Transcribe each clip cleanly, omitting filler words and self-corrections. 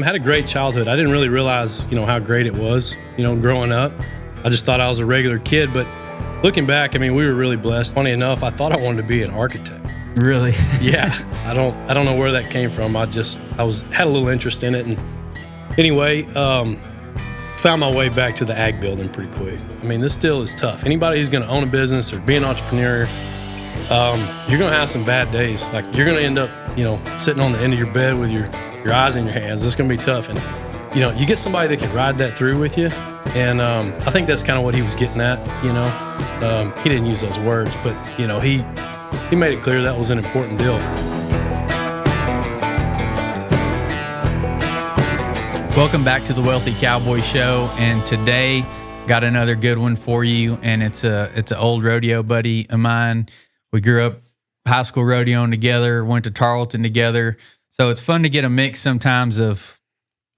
I had a great childhood. I didn't really realize, how great it was, growing up. I just thought I was a regular kid, but looking back, we were really blessed. Funny enough, I thought I wanted to be an architect. Really? Yeah. I don't know where that came from. had a little interest in it. And anyway, found my way back to the ag building pretty quick. This still is tough. Anybody who's going to own a business or be an entrepreneur, you're going to have some bad days. Like, you're going to end up, sitting on the end of your bed with your eyes in your hands. It's going to be tough. And, you get somebody that can ride that through with you. And I think that's kind of what he was getting at, He didn't use those words, but, he made it clear that was an important deal. Welcome back to the Wealthy Cowboy Show, and today got another good one for you. And it's an old rodeo buddy of mine. We grew up high school rodeoing together, went to Tarleton together. So it's fun to get a mix sometimes of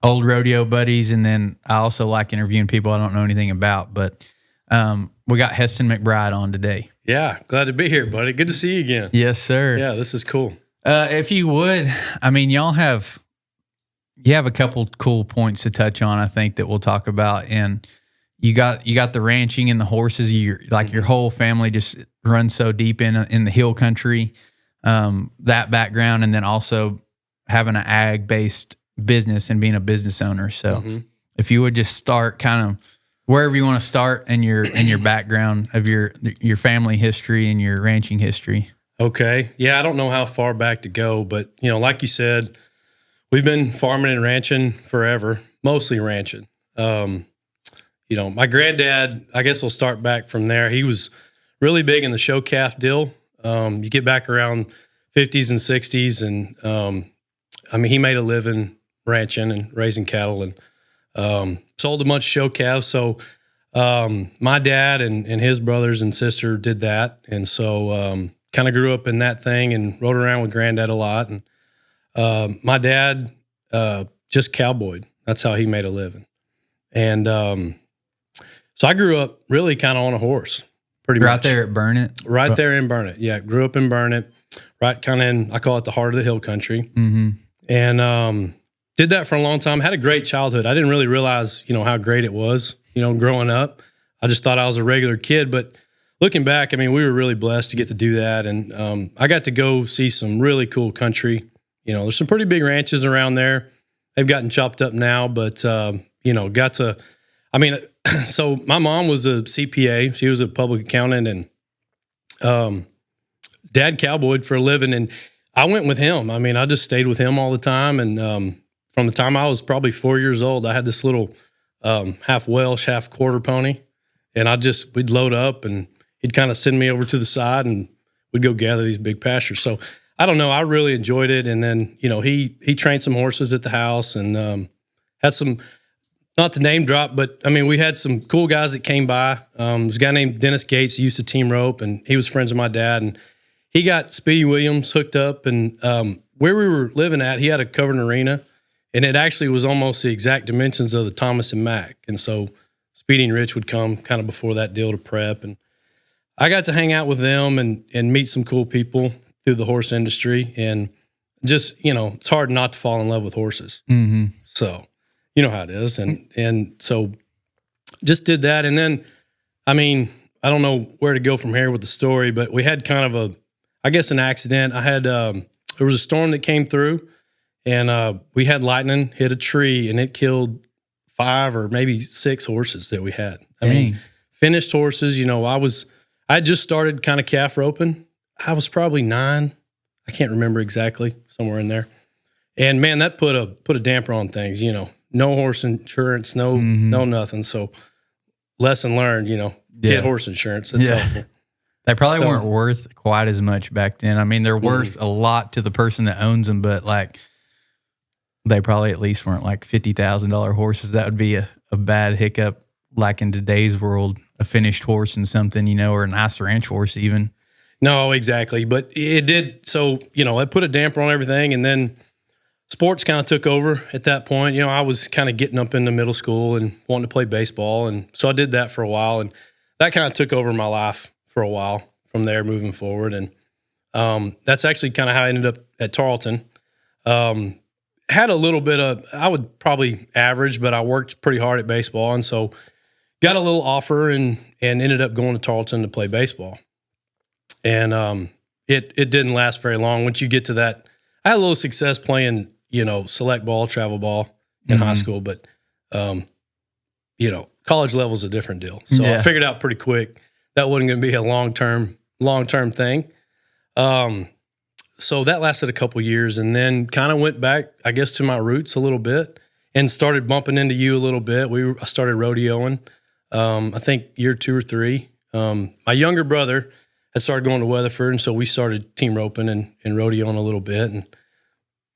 old rodeo buddies, and then I also like interviewing people I don't know anything about. But we got Heston McBride on today. Yeah, glad to be here, buddy. Good to see you again. Yes, sir. Yeah, this is cool. If you would, y'all have a couple cool points to touch on, I think, that we'll talk about. And you got the ranching and the horses. Your whole family just runs so deep in the hill country, that background, and then also having an ag-based business and being a business owner. So if you would just start kind of wherever you want to start in your background of your family history and your ranching history. Okay. Yeah, I don't know how far back to go, but, like you said, we've been farming and ranching forever, mostly ranching. My granddad, I guess I'll start back from there. He was really big in the show calf deal. You get back around 50s and 60s, and he made a living ranching and raising cattle, and sold a bunch of show calves. So my dad and his brothers and sister did that, and so kind of grew up in that thing and rode around with granddad a lot. And my dad just cowboyed. That's how he made a living. And so I grew up really kind of on a horse, pretty much. Right there at Burnett? Right there in Burnett, yeah. Grew up in Burnett, right kind of in, I call it the heart of the hill country. Mm-hmm. And did that for a long time. Had a great childhood. I didn't really realize, how great it was, growing up. I just thought I was a regular kid. But looking back, we were really blessed to get to do that. And I got to go see some really cool country. There's some pretty big ranches around there. They've gotten chopped up now, but, got to, so my mom was a CPA. She was a public accountant, and dad cowboyed for a living. And I went with him. I just stayed with him all the time. And from the time I was probably 4 years old, I had this little half Welsh, half quarter pony. And we'd load up, and he'd kind of send me over to the side, and we'd go gather these big pastures. So I don't know. I really enjoyed it. And then, he trained some horses at the house, and had some, not to name drop, but we had some cool guys that came by. There's a guy named Dennis Gates who used to team rope, and he was friends with my dad. And he got Speedy Williams hooked up. And where we were living at, he had a covered arena, and it actually was almost the exact dimensions of the Thomas and Mack. And so Speedy and Rich would come kind of before that deal to prep. And I got to hang out with them and meet some cool people through the horse industry. And just, it's hard not to fall in love with horses. Mm-hmm. So, you know how it is. And so just did that. And then, I don't know where to go from here with the story, but we had kind of an accident. I had, there was a storm that came through, and we had lightning hit a tree, and it killed 5 or maybe 6 horses that we had. Finished horses. I had just started kind of calf roping. I was probably 9. I can't remember exactly, somewhere in there. And man, that put a damper on things, no horse insurance, no nothing. So lesson learned, get horse insurance. That's helpful. They probably weren't worth quite as much back then. They're worth a lot to the person that owns them, but they probably at least weren't like $50,000 horses. That would be a bad hiccup, like in today's world, a finished horse and something, or a nice ranch horse even. No, exactly. But it did. So, it put a damper on everything. And then sports kind of took over at that point. I was kind of getting up into middle school and wanting to play baseball. And so I did that for a while. And that kind of took over my life for a while from there moving forward. And that's actually kind of how I ended up at Tarleton. had a little bit of, I would probably average, but I worked pretty hard at baseball. And so got a little offer and ended up going to Tarleton to play baseball. And it didn't last very long. Once you get to that, I had a little success playing, select ball, travel ball in high school, but, college level is a different deal. So I figured out pretty quick that wasn't going to be a long-term thing. So that lasted a couple years, and then kind of went back, I guess, to my roots a little bit and started bumping into you a little bit. I started rodeoing, I think year 2 or 3. My younger brother had started going to Weatherford, and so we started team roping and rodeoing a little bit, and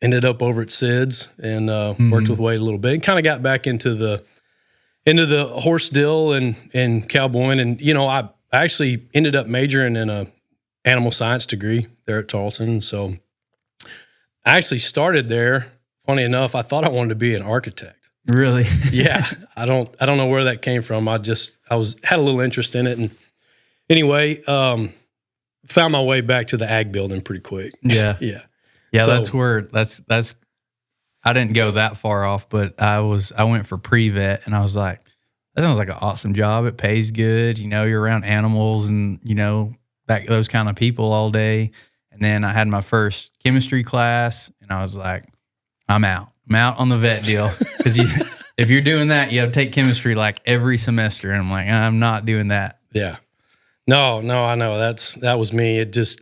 ended up over at Sid's and worked with Wade a little bit, and kind of got back into the horse deal and cowboying. And, I actually ended up majoring in a animal science degree there at Tarleton. So I actually started there. Funny enough, I thought I wanted to be an architect. Really? Yeah. I don't know where that came from. I had a little interest in it. And anyway, found my way back to the ag building pretty quick. Yeah. Yeah. Yeah. So, that's, I didn't go that far off, but I went for pre-vet, and I was like, that sounds like an awesome job. It pays good. You're around animals and, those kind of people all day. And then I had my first chemistry class, and I was like, I'm out on the vet deal. Because if you're doing that, you have to take chemistry like every semester. And I'm like, I'm not doing that. Yeah. No, I know. That was me. It just,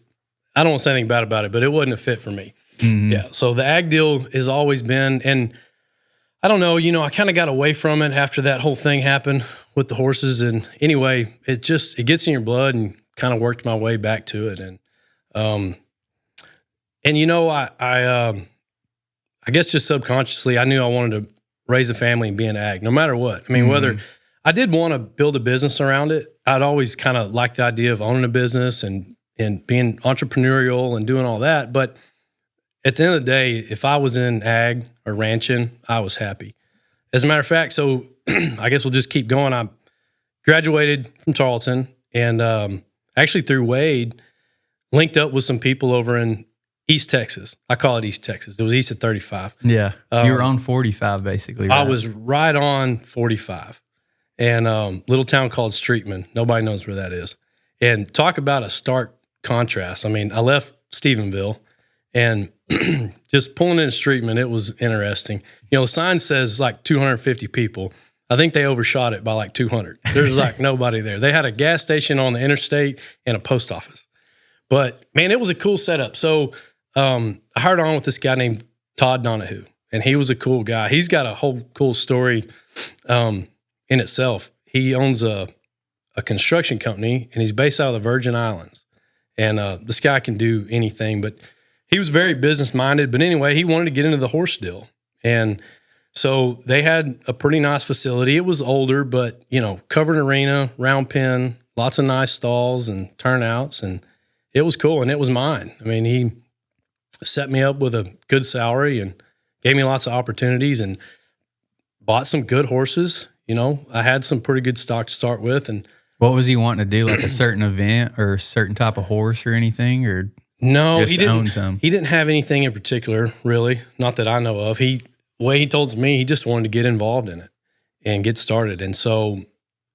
I don't want to say anything bad about it, but it wasn't a fit for me. Mm-hmm. Yeah. So the ag deal has always been, and I don't know, I kind of got away from it after that whole thing happened with the horses. And anyway, it gets in your blood, and kind of worked my way back to it. And, I guess just subconsciously, I knew I wanted to raise a family and be an ag, no matter what. I mean, whether I did want to build a business around it, I'd always kind of liked the idea of owning a business and being entrepreneurial and doing all that. But at the end of the day, if I was in ag or ranching, I was happy. As a matter of fact, so I guess we'll just keep going. I graduated from Tarleton, and actually through Wade, linked up with some people over in East Texas. I call it East Texas. It was east of 35. Yeah. You were on 45, basically, right? I was right on 45. And little town called Streetman. Nobody knows where that is. And talk about a stark contrast. I mean, I left Stephenville, and just pulling into Streetman, it was interesting. The sign says like 250 people. I think they overshot it by like 200. There's like nobody there. They had a gas station on the interstate and a post office. But, man, it was a cool setup. So I hired on with this guy named Todd Donahue, and he was a cool guy. He's got a whole cool story in itself. He owns a construction company, and he's based out of the Virgin Islands. And this guy can do anything, but he was very business-minded. But anyway, he wanted to get into the horse deal. And so they had a pretty nice facility. It was older, but, covered arena, round pen, lots of nice stalls and turnouts, and it was cool, and it was mine. I mean, he set me up with a good salary and gave me lots of opportunities and bought some good horses. I had some pretty good stock to start with. And what was he wanting to do, like a certain event or a certain type of horse or anything, or no, just he didn't own some? He didn't have anything in particular, really, not that I know of. The way he told me, he just wanted to get involved in it and get started. And so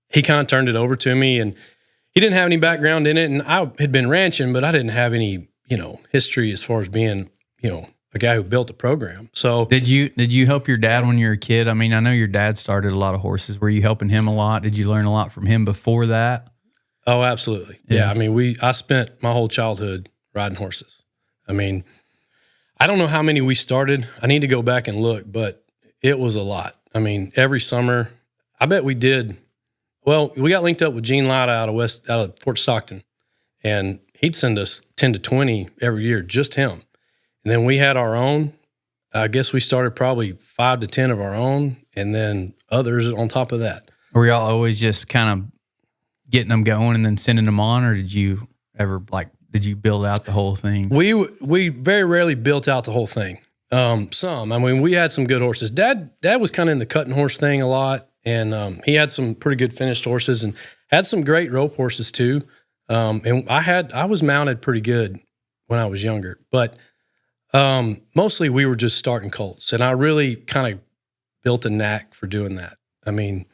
he kind of turned it over to me, and he didn't have any background in it. And I had been ranching, but I didn't have any, history as far as being, a guy who built a program. So did you help your dad when you were a kid? I mean, I know your dad started a lot of horses. Were you helping him a lot? Did you learn a lot from him before that? Oh, absolutely. Yeah. I mean, I spent my whole childhood riding horses. I mean, I don't know how many we started. I need to go back and look, but it was a lot. I mean, every summer, I bet we did. Well, we got linked up with Gene Lauda out of Fort Stockton, and he'd send us 10 to 20 every year, just him. And then we had our own. I guess we started probably 5 to 10 of our own, and then others on top of that. Were y'all always just kind of getting them going and then sending them on, or did you ever did you build out the whole thing? We very rarely built out the whole thing. Some. I mean, we had some good horses. Dad was kind of in the cutting horse thing a lot, and he had some pretty good finished horses and had some great rope horses too. And I was mounted pretty good when I was younger, but Mostly we were just starting colts, and I really kind of built a knack for doing that. I mean,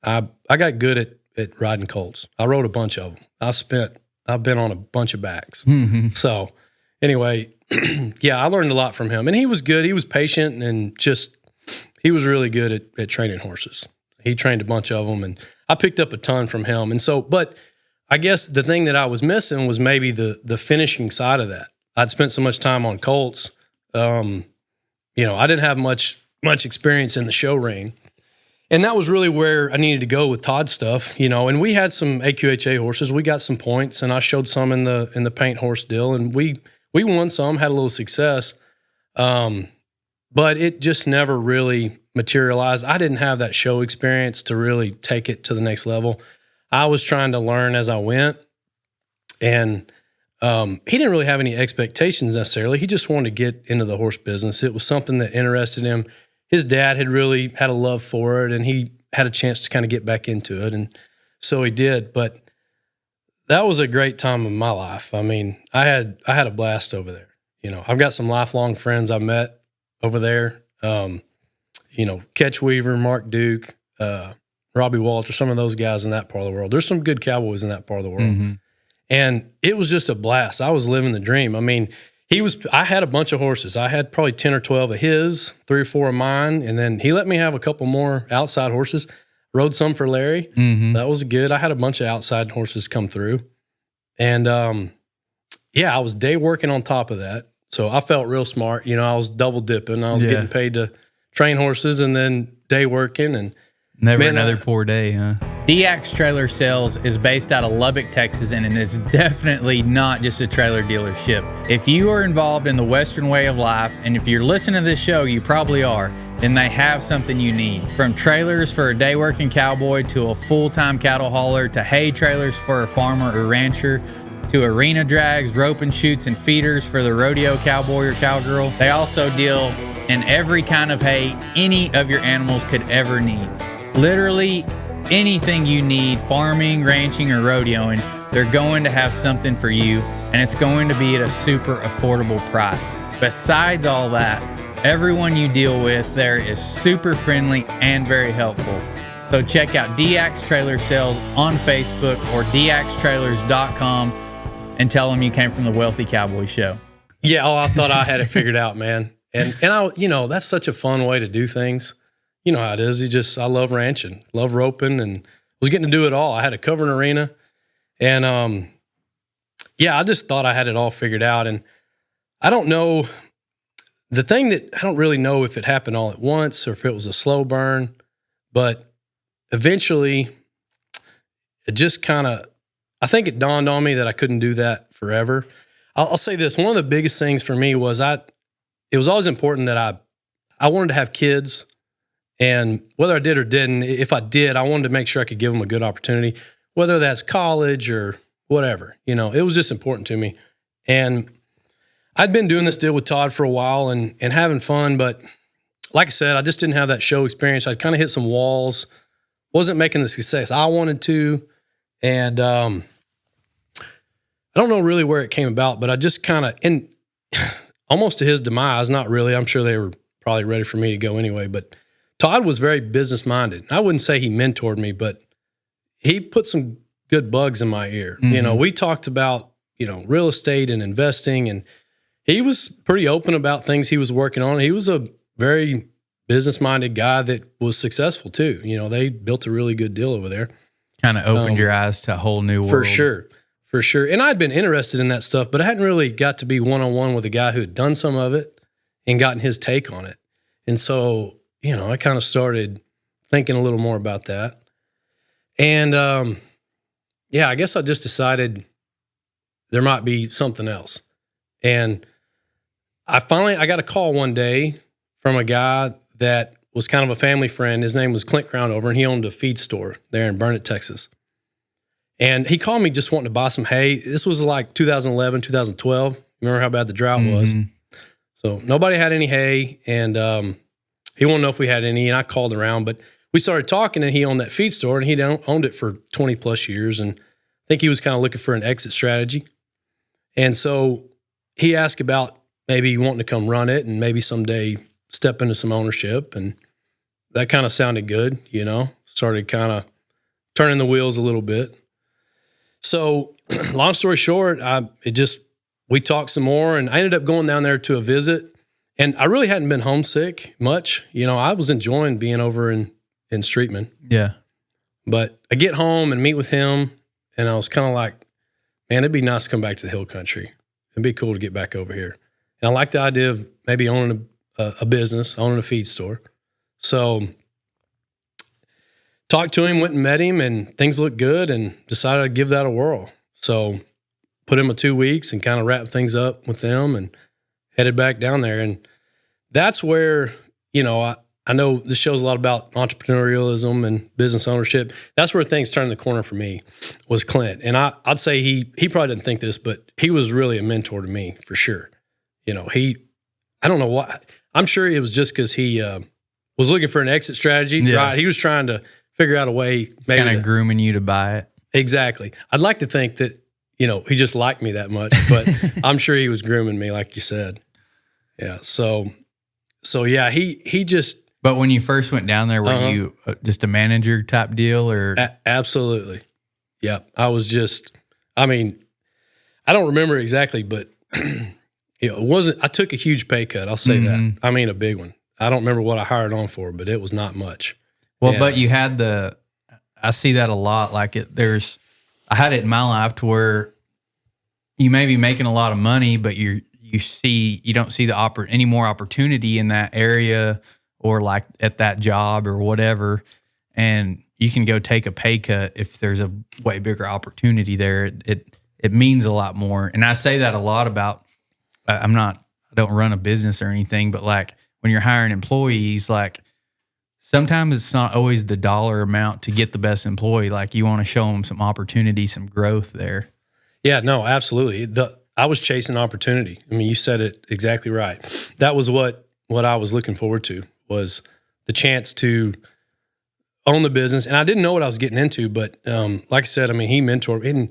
I got good at riding colts. I rode a bunch of them. I've been on a bunch of backs. Mm-hmm. So anyway, yeah, I learned a lot from him, and he was good. He was patient, and he was really good at training horses. He trained a bunch of them, and I picked up a ton from him. And so, but I guess the thing that I was missing was maybe the finishing side of that. I'd spent so much time on colts. I didn't have much experience in the show ring. And that was really where I needed to go with Todd's stuff, and we had some AQHA horses. We got some points, and I showed some in the paint horse deal, and we won some, had a little success. But it just never really materialized. I didn't have that show experience to really take it to the next level. I was trying to learn as I went, and he didn't really have any expectations necessarily. He just wanted to get into the horse business. It was something that interested him. His dad had really had a love for it, and he had a chance to kind of get back into it, and so he did. But that was a great time of my life. I mean, I had a blast over there. I've got some lifelong friends I met over there. Catch Weaver, Mark Duke, Robbie Walter, some of those guys in that part of the world. There's some good cowboys in that part of the world. Mm-hmm. And it was just a blast. I was living the dream. I mean, I had a bunch of horses. I had probably 10 or 12 of his, 3 or 4 of mine. And then he let me have a couple more outside horses. Rode some for Larry. Mm-hmm. That was good. I had a bunch of outside horses come through. And, I was day working on top of that. So I felt real smart. I was double dipping. I was getting paid to train horses and then day working. And never another poor day, huh? DX Trailer Sales is based out of Lubbock, Texas, and it is definitely not just a trailer dealership. If you are involved in the Western way of life, and if you're listening to this show, you probably are, then they have something you need. From trailers for a day working cowboy to a full-time cattle hauler to hay trailers for a farmer or rancher to arena drags, rope and chutes, and feeders for the rodeo cowboy or cowgirl. They also deal in every kind of hay any of your animals could ever need. Literally anything you need, farming, ranching, or rodeoing, they're going to have something for you, and it's going to be at a super affordable price. Besides all that, everyone you deal with there is super friendly and very helpful. So check out DX Trailer Sales on Facebook or dxtrailers.com and tell them you came from the Wealthy Cowboy Show. Yeah, I thought I had it figured out, man. And I, that's such a fun way to do things. You know how it is. I love ranching, love roping, and was getting to do it all. I had a covering arena, and I just thought I had it all figured out. And I don't know, the thing that I don't really know if it happened all at once or if it was a slow burn, but eventually it just kind of, I think it dawned on me that I couldn't do that forever. I'll say this, one of the biggest things for me was it was always important that I wanted to have kids. And whether I did or didn't, if I did, I wanted to make sure I could give them a good opportunity, whether that's college or whatever. It was just important to me. And I'd been doing this deal with Todd for a while and having fun, but like I said, I just didn't have that show experience. I'd kind of hit some walls, wasn't making the success I wanted to. And I don't know really where it came about, but I just kind of, and almost to his demise, not really. I'm sure they were probably ready for me to go anyway, but Todd was very business-minded. I wouldn't say he mentored me, but he put some good bugs in my ear. Mm-hmm. We talked about, real estate and investing, and he was pretty open about things he was working on. He was a very business-minded guy that was successful too. They built a really good deal over there. Kind of opened your eyes to a whole new world. For sure. And I'd been interested in that stuff, but I hadn't really got to be one-on-one with a guy who had done some of it and gotten his take on it. And so, I kind of started thinking a little more about that. And, I guess I just decided there might be something else. And I got a call one day from a guy that was kind of a family friend. His name was Clint Crownover, and he owned a feed store there in Burnett, Texas. And he called me just wanting to buy some hay. This was like 2011, 2012. Remember how bad the drought was? So nobody had any hay, and he wanted to know if we had any, and I called around. But we started talking, and he owned that feed store, and he owned it for 20-plus years, and I think he was kind of looking for an exit strategy. And so he asked about maybe wanting to come run it and maybe someday step into some ownership. And that kind of sounded good, started kind of turning the wheels a little bit. So long story short, we talked some more, and I ended up going down there to a visit, and I really hadn't been homesick much. I was enjoying being over in Streetman. Yeah. But I get home and meet with him, and I was kind of like, man, it'd be nice to come back to the hill country. It'd be cool to get back over here. And I like the idea of maybe owning a business, owning a feed store. So talked to him, went and met him, and things looked good, and decided to give that a whirl. So put him 2 weeks and kind of wrapped things up with them and headed back down there. And that's where, I know this shows a lot about entrepreneurialism and business ownership. That's where things turned the corner for me, was Clint. And I'd say he probably didn't think this, but he was really a mentor to me for sure. I don't know why. I'm sure it was just because he was looking for an exit strategy, right? He was trying to figure out a way. Maybe kind of grooming you to buy it. Exactly. I'd like to think that, he just liked me that much, but I'm sure he was grooming me, like you said. Yeah. So yeah, he just. But when you first went down there, were you just a manager type deal, or? Absolutely. Yeah. I was just, I don't remember exactly, but it wasn't, I took a huge pay cut. I'll say that. A big one. I don't remember what I hired on for, but it was not much. Well, but you had I see that a lot. Like I had it in my life to where you may be making a lot of money, but you don't see any more opportunity in that area or like at that job or whatever. And you can go take a pay cut if there's a way bigger opportunity there. It means a lot more. And I say that a lot about, I don't run a business or anything, but like when you're hiring employees, like sometimes it's not always the dollar amount to get the best employee. Like you want to show them some opportunity, some growth there. Yeah, no, absolutely. I was chasing opportunity. You said it exactly right. That was what I was looking forward to, was the chance to own the business. And I didn't know what I was getting into, but like I said, he mentored. And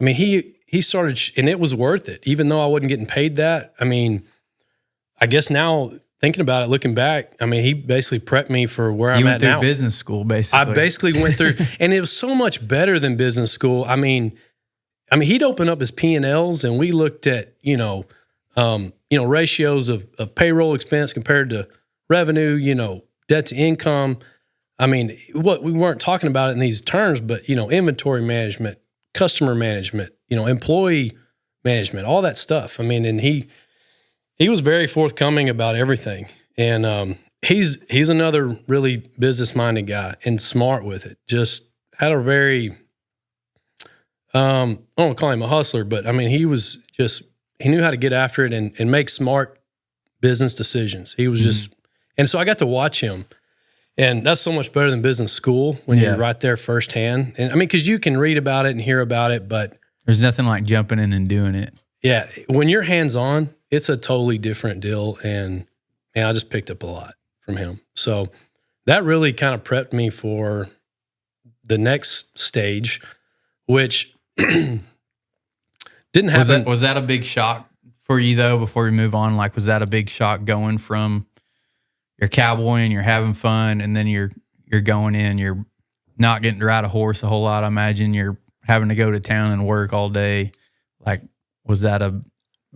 he started, and it was worth it, even though I wasn't getting paid that. I guess now thinking about it, looking back, he basically prepped me for where I'm at now. You went through business school, basically. I basically went through, and it was so much better than business school. He'd open up his P&Ls, and we looked at, ratios of payroll expense compared to revenue, debt to income. What we weren't talking about it in these terms, but, inventory management, customer management, employee management, all that stuff. And he was very forthcoming about everything. And he's another really business-minded guy and smart with it. Just had a very, I don't want to call him a hustler, but he was just, he knew how to get after it and make smart business decisions. He was just, and so I got to watch him. And that's so much better than business school when you're right there firsthand. And because you can read about it and hear about it, but there's nothing like jumping in and doing it. Yeah. When you're hands-on, it's a totally different deal. And I just picked up a lot from him. So that really kind of prepped me for the next stage, which didn't happen. Was that a big shock for you though, before we move on? Like, was that a big shock going from you're cowboying, you're having fun, and then you're going in, you're not getting to ride a horse a whole lot. I imagine you're having to go to town and work all day. Like, was that a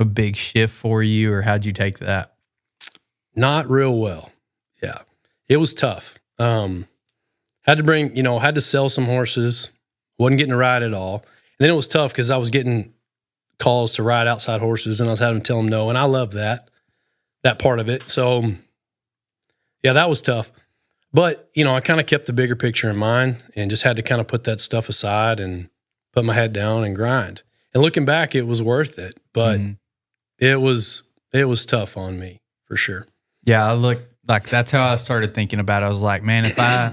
big shift for you, or how'd you take that? Not real well. Yeah. It was tough. Had to sell some horses. Wasn't getting to ride at all. And then it was tough because I was getting calls to ride outside horses, and I was having to tell them no. And I love that part of it. So yeah, that was tough. But, I kind of kept the bigger picture in mind and just had to kind of put that stuff aside and put my head down and grind. And looking back, it was worth it, but it was tough on me for sure. Yeah, that's how I started thinking about it. I was like, man, if I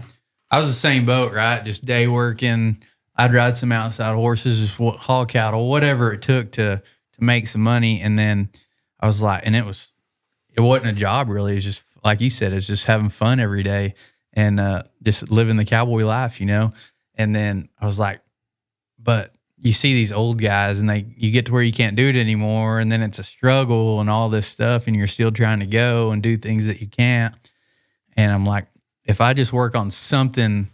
was the same boat, right? Just day working, I'd ride some outside horses, just haul cattle, whatever it took to make some money. And then I was like, and it wasn't a job really. It was just, like you said, it's just having fun every day and just living the cowboy life, And then I was like, but you see these old guys and you get to where you can't do it anymore. And then it's a struggle and all this stuff, and you're still trying to go and do things that you can't. And I'm like, if I just work on something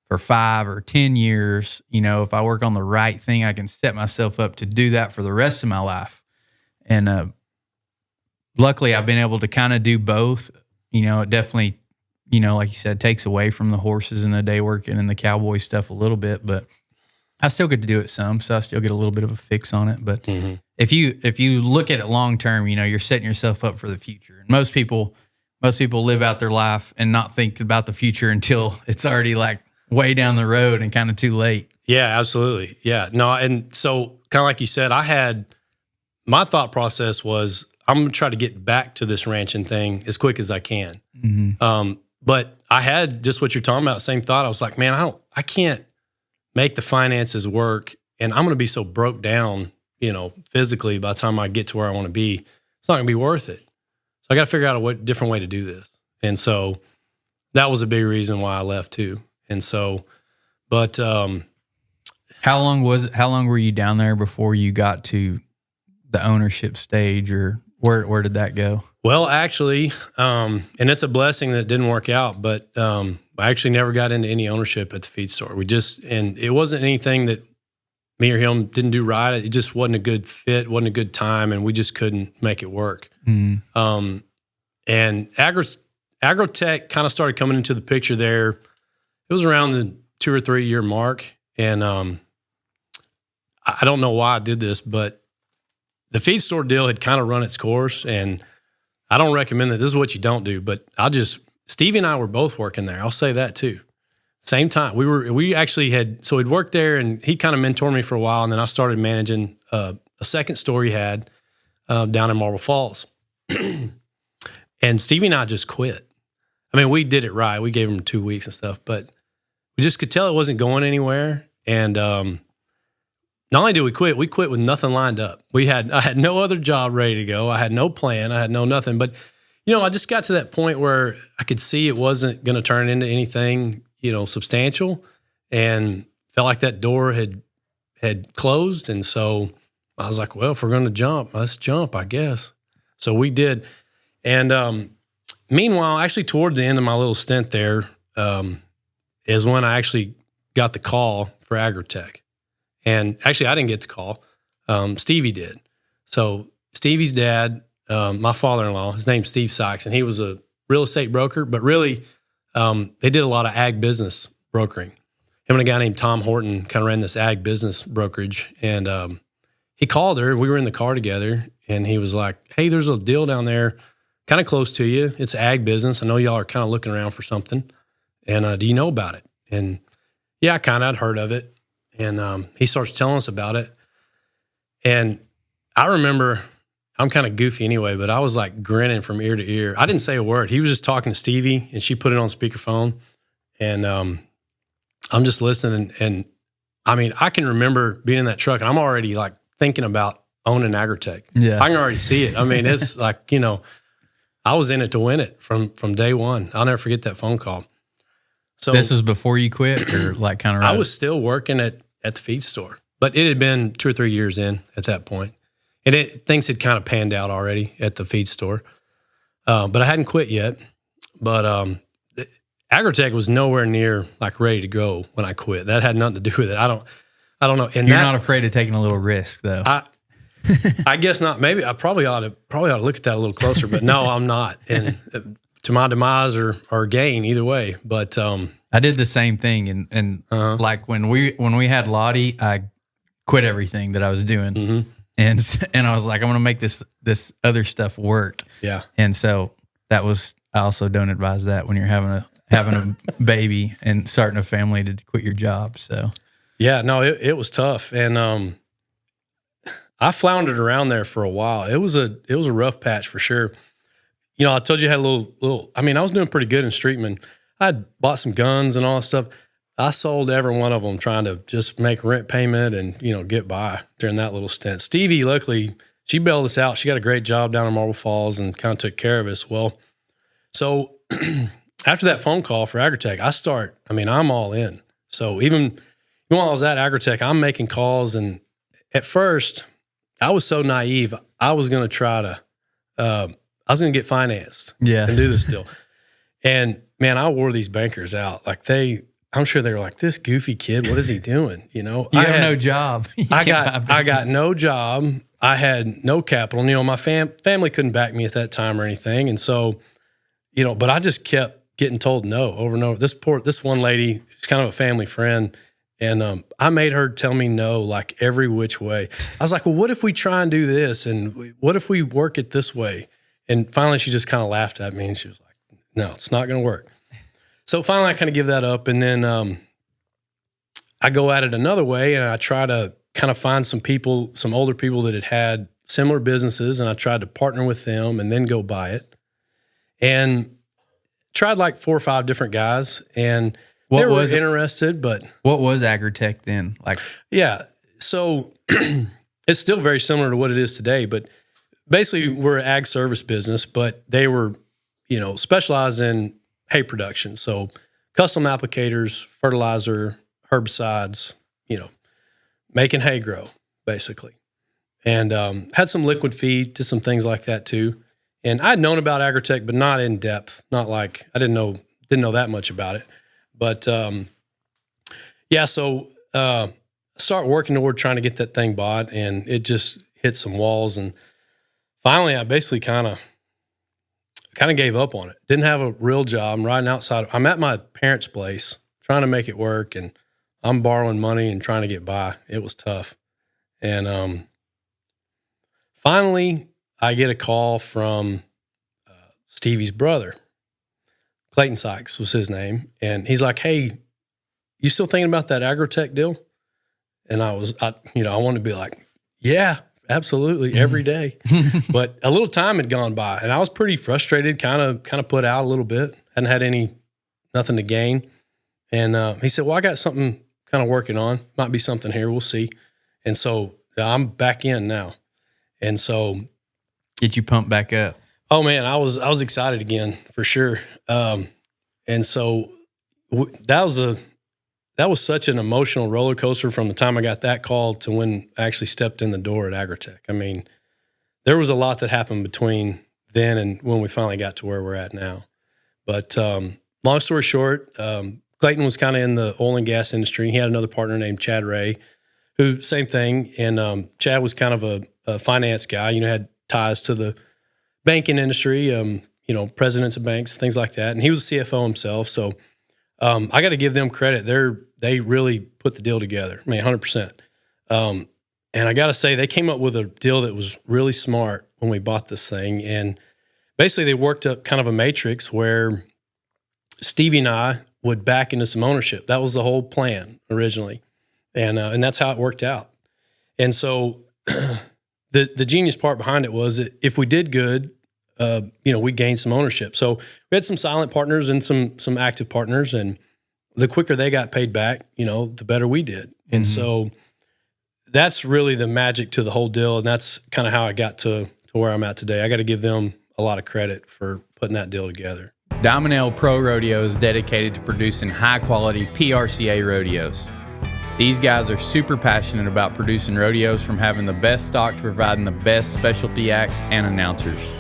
for 5 or 10 years, if I work on the right thing, I can set myself up to do that for the rest of my life. And luckily I've been able to kind of do both. It definitely, like you said, takes away from the horses and the day working and the cowboy stuff a little bit, but I still get to do it some, so I still get a little bit of a fix on it. But if you look at it long term, you're setting yourself up for the future. And most people live out their life and not think about the future until it's already like way down the road and kind of too late. Yeah, absolutely. Yeah. No, and so kind of like you said, my thought process was I'm going to try to get back to this ranching thing as quick as I can. But I had just what you're talking about, same thought. I was like, man, I can't make the finances work, and I'm going to be so broke down, physically by the time I get to where I want to be. It's not going to be worth it. So I got to figure out a different way to do this. And so that was a big reason why I left too. And so, but how long were you down there before you got to the ownership stage, or where did that go? Well, actually, and it's a blessing that it didn't work out, but I actually never got into any ownership at the feed store. And it wasn't anything that me or him didn't do right. It just wasn't a good fit, wasn't a good time, and we just couldn't make it work. And Agrotech kind of started coming into the picture there. It was around the 2 or 3 year mark, and I don't know why I did this, but the feed store deal had kind of run its course, and I don't recommend that. This is what you don't do, but Stevie and I were both working there. I'll say that too. Same time. We actually we'd worked there, and he kind of mentored me for a while, and then I started managing a second store he had down in Marble Falls. And Stevie and I just quit. I mean, we did it right. We gave him 2 weeks and stuff, but we just could tell it wasn't going anywhere. And not only did we quit with nothing lined up. I had no other job ready to go. I had no plan. I had no nothing. But, I just got to that point where I could see it wasn't going to turn into anything, substantial, and felt like that door had closed. And so I was like, well, if we're going to jump, let's jump, I guess. So we did. And meanwhile, actually toward the end of my little stint there is when I actually got the call for Agrotech. And actually, I didn't get the call. Stevie did. So Stevie's dad, my father-in-law, his name's Steve Sykes, and he was a real estate broker, but really they did a lot of ag business brokering. Him and a guy named Tom Horton kind of ran this ag business brokerage. And he called her. We were in the car together, and he was like, hey, there's a deal down there kind of close to you. It's ag business. I know y'all are kind of looking around for something. And do you know about it? And yeah, I kind of had heard of it. And he starts telling us about it. And I remember, I'm kind of goofy anyway, but I was like grinning from ear to ear. I didn't say a word. He was just talking to Stevie, and she put it on speakerphone. And I'm just listening. And I mean, I can remember being in that truck, and I'm already like thinking about owning Agrotech. Yeah. I can already see it. I mean, it's like, I was in it to win it from day one. I'll never forget that phone call. So this was before you quit, or like kind of right? I was still working at the feed store, but it had been 2 or 3 years in at that point. And things had kind of panned out already at the feed store. But I hadn't quit yet. But Agrotech was nowhere near like ready to go when I quit. That had nothing to do with it. I don't know. And you're not afraid of taking a little risk, though. I guess not. Maybe I probably ought to look at that a little closer, but no, I'm not. And to my demise or gain, either way. But I did the same thing, and like when we had Lottie, I quit everything that I was doing, and I was like, I'm gonna make this other stuff work. Yeah. And so that was. I also don't advise that when you're having a baby and starting a family to quit your job. So yeah, no, it was tough, and I floundered around there for a while. It was a rough patch for sure. I told you I had a little. I mean, I was doing pretty good in Streetman. I had bought some guns and all that stuff. I sold every one of them trying to just make rent payment and, get by during that little stint. Stevie, luckily, she bailed us out. She got a great job down in Marble Falls and kind of took care of us. Well, so after that phone call for Agrotech, I'm all in. So even while I was at Agrotech, I'm making calls, and at first, I was so naive. I was going to try to, I was going to get financed and do this deal. And man, I wore these bankers out. Like I'm sure they were like, this goofy kid, what is he doing? You know, I have no job. I got no job. I had no capital. You know, my family couldn't back me at that time or anything. And so, you know, but I just kept getting told no over and over. This one lady, she's kind of a family friend. And I made her tell me no, like every which way. I was like, well, what if we try and do this? And what if we work it this way? And finally, she just kind of laughed at me and she was like, no, it's not going to work. So finally, I kind of give that up. And then I go at it another way, and I try to kind of find some older people that had similar businesses, and I tried to partner with them and then go buy it. And tried like 4 or 5 different guys, and they were interested, but... What was Agrotech then? Like, yeah, so it's still very similar to what it is today, but basically we're an ag service business, but they were, you know, specialized in hay production. So custom applicators, fertilizer, herbicides, you know, making hay grow, basically. And had some liquid feed, did some things like that too. And I'd known about Agrotech, but not in depth, not like, I didn't know that much about it. But yeah, so start working toward trying to get that thing bought, and it just hit some walls. And finally, I basically kind of gave up on it. Didn't have a real job. I'm riding outside. I'm at my parents' place trying to make it work, and I'm borrowing money and trying to get by. It was tough. And finally, I get a call from Stevie's brother. Clayton Sykes was his name. And he's like, hey, you still thinking about that Agrotech deal? And I wanted to be like, yeah, absolutely, every day. But a little time had gone by, and I was pretty frustrated, kind of put out a little bit. Hadn't had nothing to gain. And he said, well, I got something kind of working on. Might be something here. We'll see. And so I'm back in now. And so... Get you pumped back up. Oh man, I was excited again for sure. And so that was such an emotional roller coaster from the time I got that call to when I actually stepped in the door at Agrotech. I mean, there was a lot that happened between then and when we finally got to where we're at now. But long story short, Clayton was kind of in the oil and gas industry. He had another partner named Chad Ray, who same thing. And Chad was kind of a finance guy, you know, had ties to the banking industry, you know, presidents of banks, things like that. And he was a CFO himself. So I got to give them credit. They really put the deal together. I mean, 100%. And I got to say, they came up with a deal that was really smart when we bought this thing. And basically they worked up kind of a matrix where Stevie and I would back into some ownership. That was the whole plan originally. And that's how it worked out. And so the genius part behind it was that if we did good, you know, we gained some ownership. So we had some silent partners and some active partners, and the quicker they got paid back, you know, the better we did. And so that's really the magic to the whole deal. And that's kind of how I got to where I'm at today. I got to give them a lot of credit for putting that deal together. Diamond L Pro Rodeo is dedicated to producing high-quality PRCA rodeos. These guys are super passionate about producing rodeos, from having the best stock to providing the best specialty acts and announcers.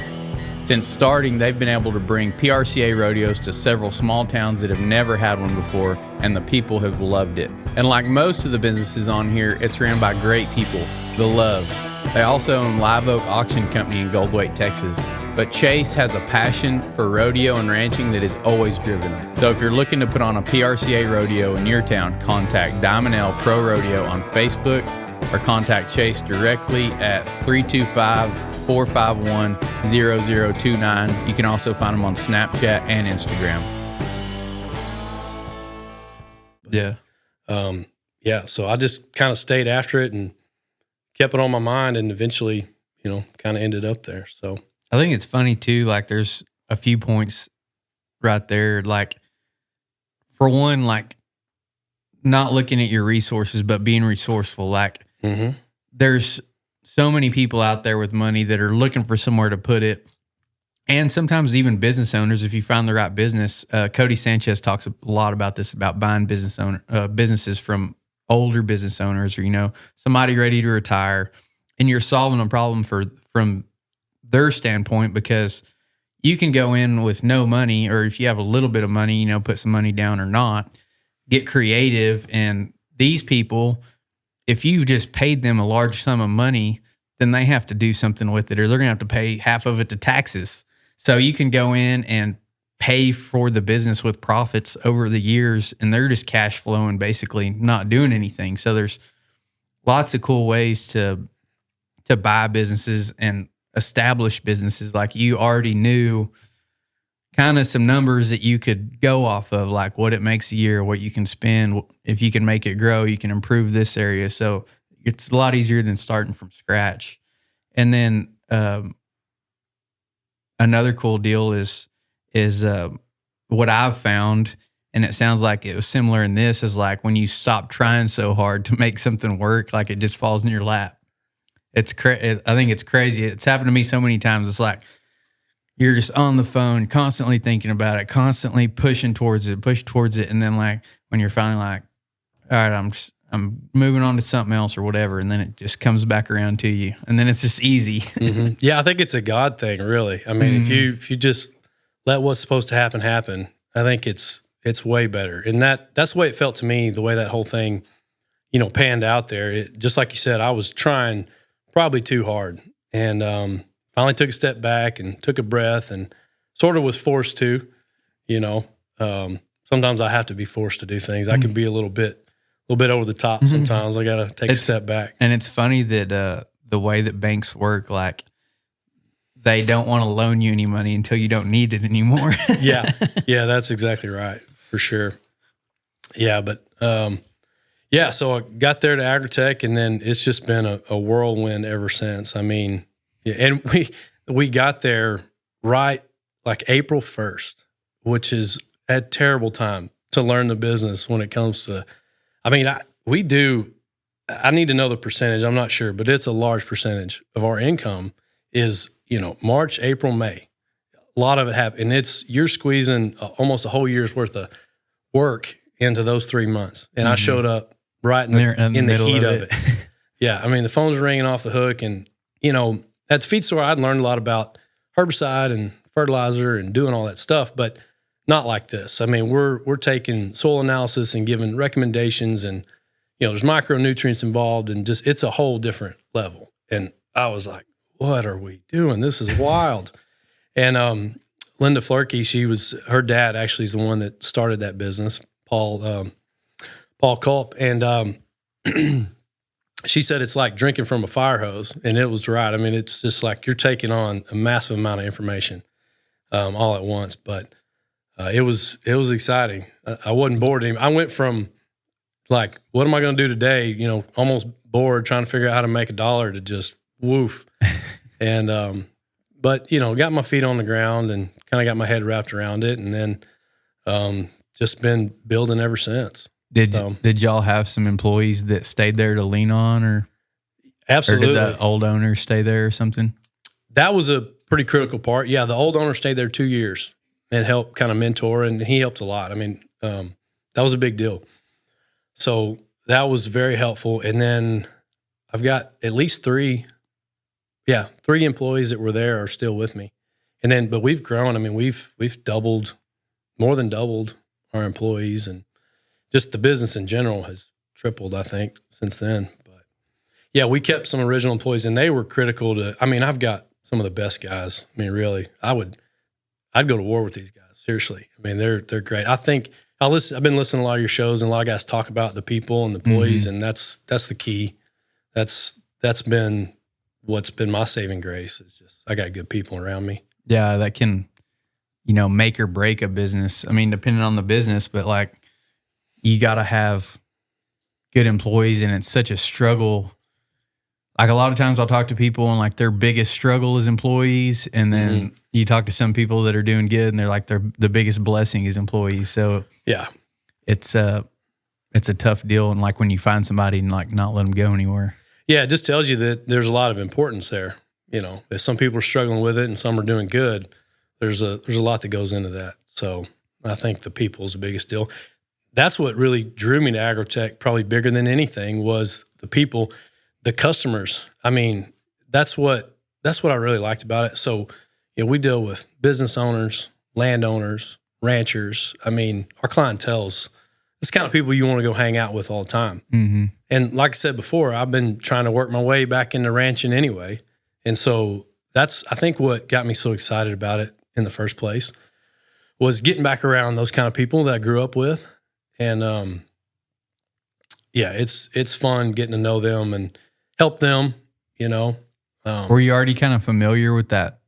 Since starting, they've been able to bring PRCA rodeos to several small towns that have never had one before, and the people have loved it. And like most of the businesses on here, it's ran by great people, the Loves. They also own Live Oak Auction Company in Goldthwaite, Texas. But Chase has a passion for rodeo and ranching that has always driven him. So if you're looking to put on a PRCA rodeo in your town, contact Diamond L Pro Rodeo on Facebook or contact Chase directly at 325-451-0029. You can also find him on Snapchat and Instagram. Yeah. So I just kind of stayed after it and kept it on my mind, and eventually, you know, kind of ended up there. So I think it's funny too, like there's a few points right there. Like, for one, like not looking at your resources, but being resourceful. Like there's so many people out there with money that are looking for somewhere to put it. And sometimes even business owners, if you find the right business. Cody Sanchez talks a lot about this, about buying businesses from older business owners or, somebody ready to retire, and you're solving a problem from their standpoint, because you can go in with no money, or if you have a little bit of money, put some money down or not, get creative. And these people, if you just paid them a large sum of money, then they have to do something with it, or they're going to have to pay half of it to taxes. So you can go in and pay for the business with profits over the years, and they're just cash flowing, basically not doing anything. So there's lots of cool ways to buy businesses and establish businesses. Like, you already knew kind of some numbers that you could go off of, like what it makes a year, what you can spend. If you can make it grow, you can improve this area. So it's a lot easier than starting from scratch. And then another cool deal is what I've found, and it sounds like it was similar in this, is like when you stop trying so hard to make something work, like it just falls in your lap. I think it's crazy. It's happened to me so many times. It's like you're just on the phone, constantly thinking about it, constantly pushing towards it. And then like when you're finally like, all right, I'm moving on to something else or whatever. And then it just comes back around to you. And then it's just easy. Mm-hmm. Yeah. I think it's a God thing, really. I mean, if you just let what's supposed to happen, I think it's way better. And that's the way it felt to me, the way that whole thing, panned out there. Just like you said, I was trying probably too hard, and finally took a step back and took a breath, and sort of was forced to, sometimes I have to be forced to do things. I can be a little bit over the top sometimes. I got to take a step back. And it's funny that the way that banks work, like, they don't want to loan you any money until you don't need it anymore. Yeah, that's exactly right, for sure. Yeah, but so I got there to Agrotech, and then it's just been a whirlwind ever since. I mean, yeah, and we got there right like April 1st, which is a terrible time to learn the business when it comes to. I mean, I need to know the percentage. I'm not sure, but it's a large percentage of our income is, March, April, May. A lot of it happened. And you're squeezing almost a whole year's worth of work into those 3 months. And I showed up right in the heat of it. Yeah. I mean, the phones were ringing off the hook. And, at the feed store, I'd learned a lot about herbicide and fertilizer and doing all that stuff, but not like this. I mean, we're taking soil analysis and giving recommendations, and, there's micronutrients involved, and just, it's a whole different level. And I was like, what are we doing? This is wild. And Linda Flurkey, her dad actually is the one that started that business, Paul Culp. And she said it's like drinking from a fire hose, and it was right. I mean, it's just like you're taking on a massive amount of information all at once. But it was exciting. I wasn't bored anymore. I went from like, what am I going to do today? Almost bored trying to figure out how to make $1 to just woof. And, but, got my feet on the ground and kind of got my head wrapped around it, and then just been building ever since. Did y'all have some employees that stayed there to lean on, or absolutely, or did the old owner stay there or something? That was a pretty critical part. Yeah, the old owner stayed there 2 years and helped kind of mentor, and he helped a lot. I mean, that was a big deal. So that was very helpful. And then I've got at least three employees that were there are still with me. And then, but we've grown. I mean, we've more than doubled our employees, and just the business in general has tripled, I think, since then. But yeah, we kept some original employees, and they were critical to. I mean, I've got some of the best guys. I mean, really, I'd go to war with these guys. Seriously, I mean, they're great. I think I've been listening to a lot of your shows, and a lot of guys talk about the people and the employees, and that's the key. That's been what's been my saving grace. Is just I got good people around me. Yeah, that can, make or break a business. I mean, depending on the business, but like, you got to have good employees, and it's such a struggle. Like, a lot of times I'll talk to people, and like their biggest struggle is employees, and then you talk to some people that are doing good, and they're like the biggest blessing is employees. So yeah, it's a tough deal, and like when you find somebody and like not let them go anywhere. Yeah, it just tells you that there's a lot of importance there. If some people are struggling with it and some are doing good, there's a lot that goes into that. So I think the people is the biggest deal. that's what really drew me to Agrotech, probably bigger than anything, was the people, the customers. I mean, that's what I really liked about it. So, we deal with business owners, landowners, ranchers. I mean, our clientele's it's kind of people you want to go hang out with all the time. Mm-hmm. And like I said before, I've been trying to work my way back into ranching anyway. And so that's, I think, what got me so excited about it in the first place was getting back around those kind of people that I grew up with. And it's fun getting to know them and help them, Were you already kind of familiar with that,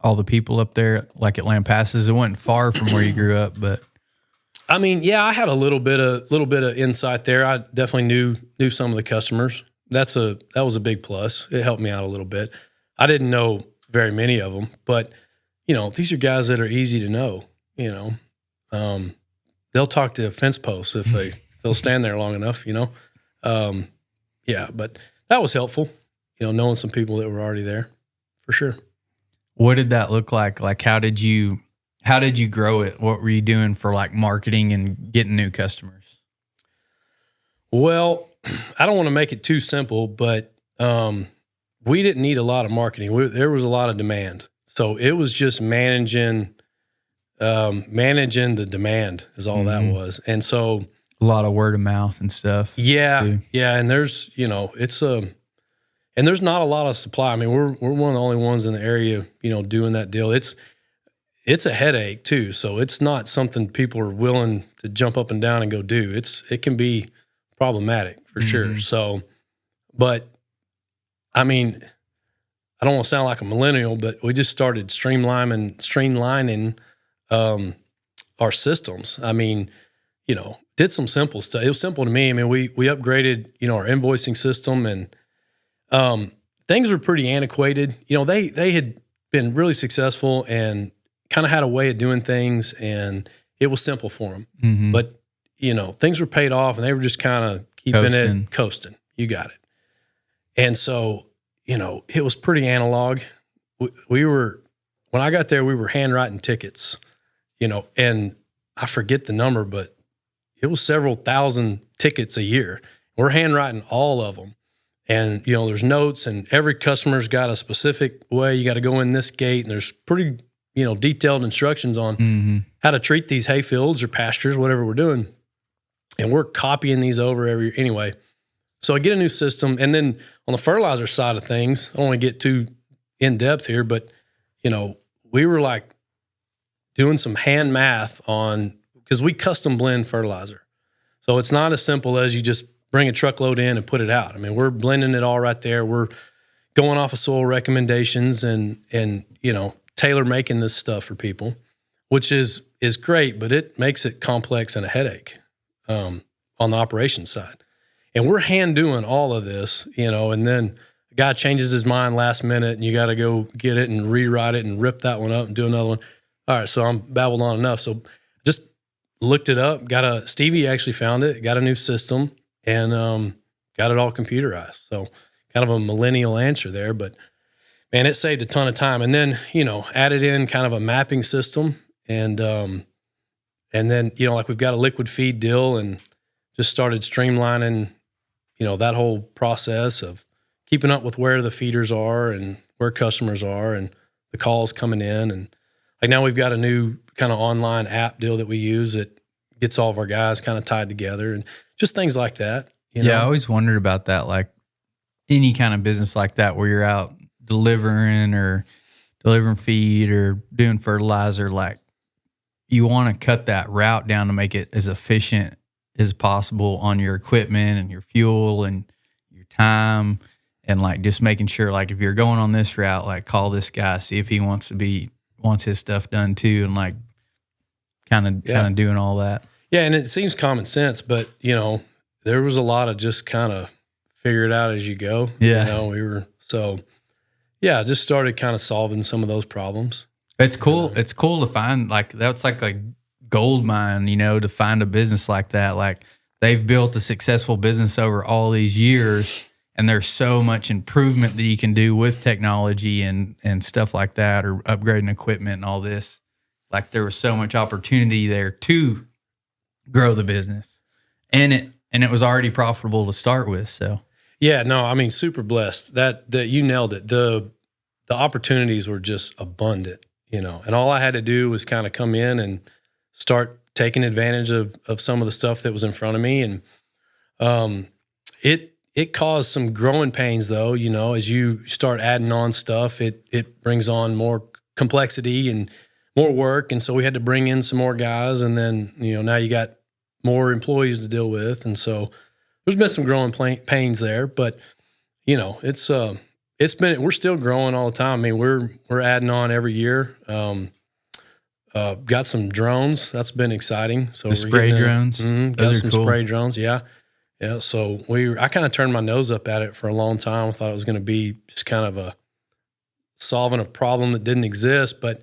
all the people up there, like at Lampasas? It wasn't far from where you grew up, but... I mean, yeah, I had a little bit of insight there. I definitely knew some of the customers. That was a big plus. It helped me out a little bit. I didn't know very many of them, but these are guys that are easy to know. They'll talk to fence posts if they'll stand there long enough. But that was helpful. Knowing some people that were already there, for sure. What did that look like? Like, how did you grow it? What were you doing for like marketing and getting new customers? Well, I don't want to make it too simple, but we didn't need a lot of marketing. There was a lot of demand. So it was just managing the demand is all that was. And so a lot of word of mouth and stuff. Yeah. too. Yeah. And there's, and there's not a lot of supply. I mean, we're one of the only ones in the area, doing that deal. It's a headache too. So it's not something people are willing to jump up and down and go do. It can be problematic for sure. So, but I mean, I don't want to sound like a millennial, but we just started streamlining our systems. I mean, did some simple stuff. It was simple to me. I mean, we upgraded, our invoicing system, and things were pretty antiquated. They had been really successful and kind of had a way of doing things, and it was simple for them. Mm-hmm. But, things were paid off, and they were just kind of keeping coasting. You got it. And so, it was pretty analog. When I got there, we were handwriting tickets, and I forget the number, but it was several thousand tickets a year. We're handwriting all of them. And, there's notes, and every customer's got a specific way. You got to go in this gate, and there's pretty, detailed instructions on how to treat these hay fields or pastures, whatever we're doing. And we're copying these over anyway. So I get a new system. And then on the fertilizer side of things, I don't want to get too in depth here, but, we were like doing some hand math because we custom blend fertilizer. So it's not as simple as you just bring a truckload in and put it out. I mean, we're blending it all right there. We're going off of soil recommendations and tailor making this stuff for people, which is great, but it makes it complex and a headache on the operations side. And we're hand doing all of this, and then a guy changes his mind last minute, and you got to go get it and rewrite it and rip that one up and do another one. All right, so I'm babbled on enough. So just looked it up, Stevie actually found it, got a new system, and got it all computerized. So kind of a millennial answer there, but man, it saved a ton of time. And then, added in kind of a mapping system, and then, like we've got a liquid feed deal, and just started streamlining, that whole process of keeping up with where the feeders are and where customers are and the calls coming in. And like now we've got a new kind of online app deal that we use that gets all of our guys kind of tied together and just things like that. Yeah, I always wondered about that, like any kind of business like that where you're out delivering feed or doing fertilizer, like you want to cut that route down to make it as efficient as possible on your equipment and your fuel and your time, and like just making sure, like if you're going on this route, like call this guy, see if he wants his stuff done too, and like kind of doing all that. Yeah, and it seems common sense, but there was a lot of just kind of figure it out as you go. Yeah, just started kind of solving some of those problems. It's cool. It's cool to find, like, that's like a gold mine, to find a business like that. Like they've built a successful business over all these years, and there's so much improvement that you can do with technology and stuff like that, or upgrading equipment and all this. Like there was so much opportunity there to grow the business, and it was already profitable to start with. So yeah, no, I mean, super blessed. That you nailed it. The opportunities were just abundant, and all I had to do was kind of come in and start taking advantage of some of the stuff that was in front of me. And it caused some growing pains though, as you start adding on stuff, it brings on more complexity and more work. And so we had to bring in some more guys, and then, now you got more employees to deal with. And so there's been some growing pains there, but we're still growing all the time. I mean, we're adding on every year. Got some drones. That's been exciting. So the spray drones, got some cool. spray drones. Yeah. Yeah. So I kind of turned my nose up at it for a long time. I thought it was going to be just kind of solving a problem that didn't exist, but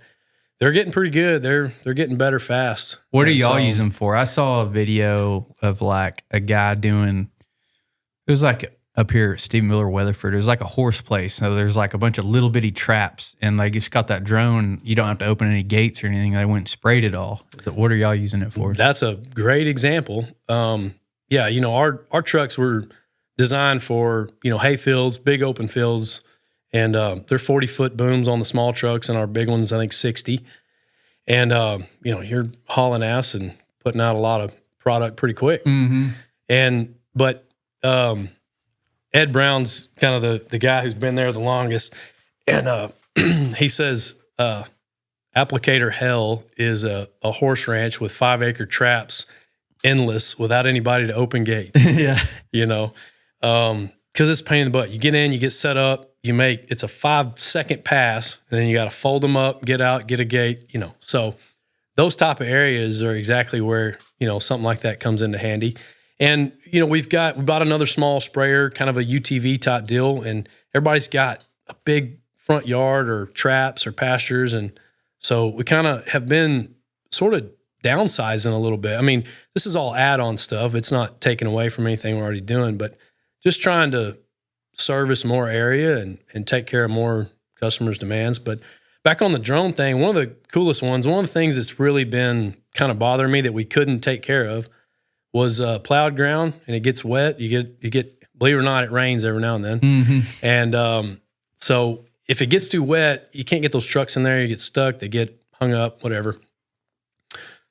they're getting pretty good. They're getting better fast. What are y'all using for? I saw a video of like a guy doing, it was like up here at Steve Miller, Weatherford. It was like a horse place. So there's like a bunch of little bitty traps, and they just got that drone. You don't have to open any gates or anything. They went and sprayed it all. So what are y'all using it for? That's a great example. Yeah, our trucks were designed for, hay fields, big open fields, and they're 40-foot booms on the small trucks, and our big ones, I think, 60. And, you're hauling ass and putting out a lot of product pretty quick. Mm-hmm. But Ed Brown's kind of the guy who's been there the longest, and he says applicator hell is a horse ranch with 5-acre traps, endless, without anybody to open gates. Yeah. Because it's a pain in the butt. You get in, you get set up, it's a 5-second pass, and then you got to fold them up, get out, get a gate, So those type of areas are exactly where, something like that comes into handy. And, we bought another small sprayer, kind of a UTV type deal, and everybody's got a big front yard or traps or pastures. And so we kind of have been sort of downsizing a little bit. I mean, this is all add-on stuff. It's not taken away from anything we're already doing, but just trying to service more area and take care of more customers' demands. But back on the drone thing, one of the coolest ones, one of the things that's really been kind of bothering me that we couldn't take care of was plowed ground, and it gets wet. You get, believe it or not, it rains every now and then. Mm-hmm. And so if it gets too wet, you can't get those trucks in there. You get stuck, they get hung up, whatever.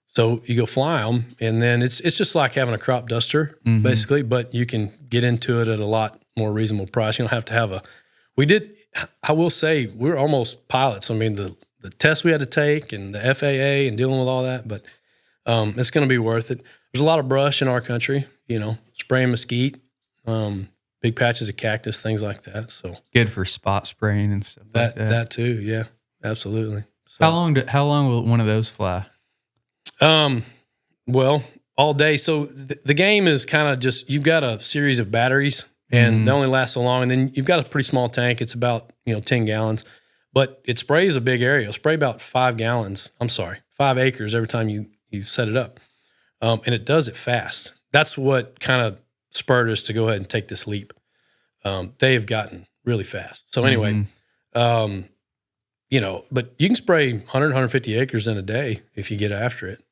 So you go fly them, and then it's just like having a crop duster, basically, but you can get into it at a lot more reasonable price. You don't have to have I will say, we're almost pilots. I mean, the tests we had to take and the FAA and dealing with all that, but it's going to be worth it. There's a lot of brush in our country, spraying mesquite, big patches of cactus, things like that. So good for spot spraying and stuff like that. That too, yeah, absolutely. So, how long will one of those fly? Well, all day. So the game is kind of just, you've got a series of batteries, and they only last so long. And then you've got a pretty small tank. It's about, 10 gallons, but it sprays a big area. It'll spray about 5 acres every time you set it up. And it does it fast. That's what kind of spurred us to go ahead and take this leap. They have gotten really fast. So anyway, but you can spray 100, 150 acres in a day if you get after it.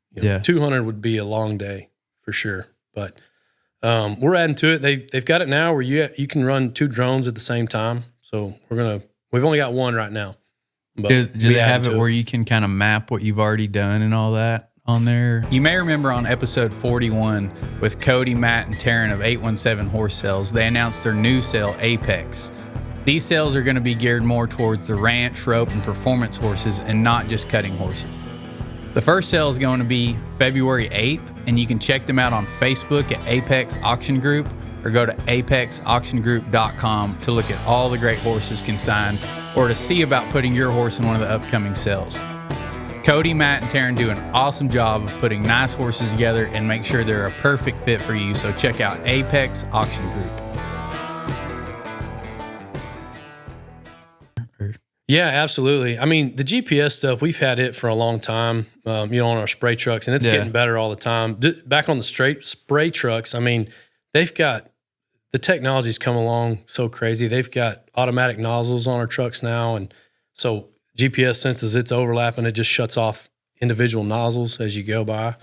200 would be a long day for sure. But we're adding to it. They've got it now where you can run 2 drones at the same time. So we've only got 1 right now. But do they have it where you can kind of map what you've already done and all that on there? You may remember on episode 41 with Cody, Matt, and Taryn of 817 Horse Sales, they announced their new sale, Apex. These sales are going to be geared more towards the ranch, rope, and performance horses, and not just cutting horses. The first sale is going to be February 8th, and you can check them out on Facebook at Apex Auction Group, or go to apexauctiongroup.com to look at all the great horses consigned, or to see about putting your horse in one of the upcoming sales. Cody, Matt, and Taryn do an awesome job of putting nice horses together and make sure they're a perfect fit for you, so check out Apex Auction Group. Yeah, absolutely. I mean, the GPS stuff, we've had it for a long time, on our spray trucks, and it's getting better all the time. Back on the spray trucks, I mean, they've got, the technology's come along so crazy. They've got automatic nozzles on our trucks now, and so GPS senses its overlap, and it just shuts off individual nozzles as you go by.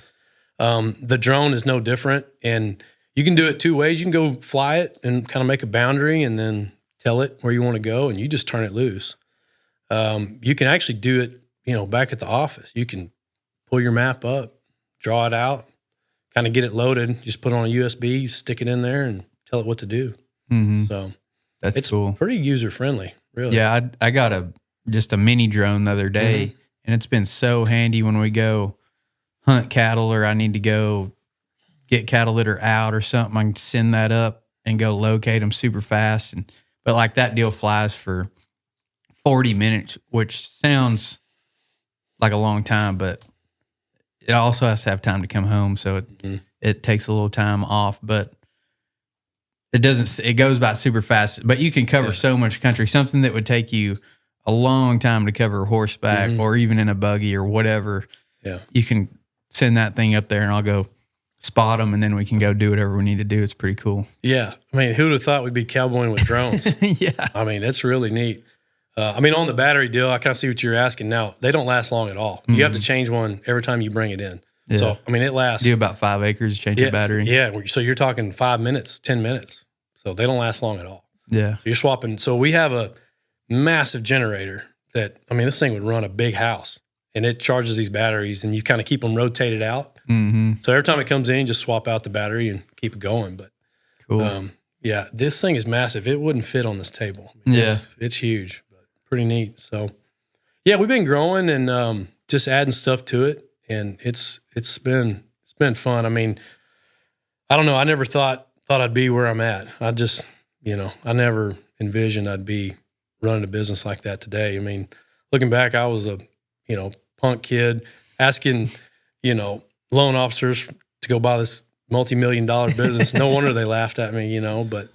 The drone is no different, and you can do it two ways. You can go fly it and kind of make a boundary and then tell it where you want to go, and you just turn it loose. You can actually do it, back at the office. You can pull your map up, draw it out, kind of get it loaded, just put it on a USB, stick it in there, and tell it what to do. Mm-hmm. So it's cool. Pretty user-friendly, really. Yeah, I got just a mini drone the other day, and it's been so handy when we go hunt cattle or I need to go get cattle that are out or something. I can send that up and go locate them super fast. But like that deal flies for 40 minutes, which sounds like a long time, but it also has to have time to come home. So it takes a little time off, but it goes by super fast, but you can cover so much country, something that would take you a long time to cover horseback or even in a buggy or whatever. Yeah. You can send that thing up there and I'll go spot them and then we can go do whatever we need to do. It's pretty cool. Yeah. I mean, who would have thought we'd be cowboying with drones? Yeah. I mean, that's really neat. On the battery deal, I kind of see what you're asking now. They don't last long at all. You have to change one every time you bring it in. Yeah. So, it lasts. Do about 5 acres to change a battery. Yeah. So you're talking 5 minutes, 10 minutes. So they don't last long at all. Yeah. So you're swapping. So we have a massive generator that, this thing would run a big house, and it charges these batteries, and you kind of keep them rotated out. Mm-hmm. So every time it comes in, you just swap out the battery and keep it going. But cool. Yeah, this thing is massive. It wouldn't fit on this table. It's huge, but pretty neat. So yeah, we've been growing and just adding stuff to it, and it's been fun. I don't know. I never thought I'd be where I'm at. I just, I never envisioned I'd be running a business like that today. Looking back, I was a, punk kid asking, loan officers to go buy this multi-million-dollar business. No wonder they laughed at me, but,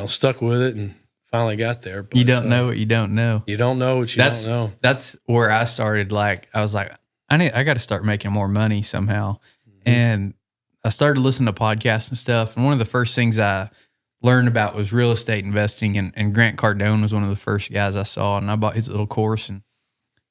stuck with it and finally got there. But, you don't know what you don't know. You don't know what you don't know. That's where I started. Like, I was like, I got to start making more money somehow. Mm-hmm. And I started listening to podcasts and stuff. And one of the first things I learned about was real estate investing. And Grant Cardone was one of the first guys I saw. And I bought his little course. And,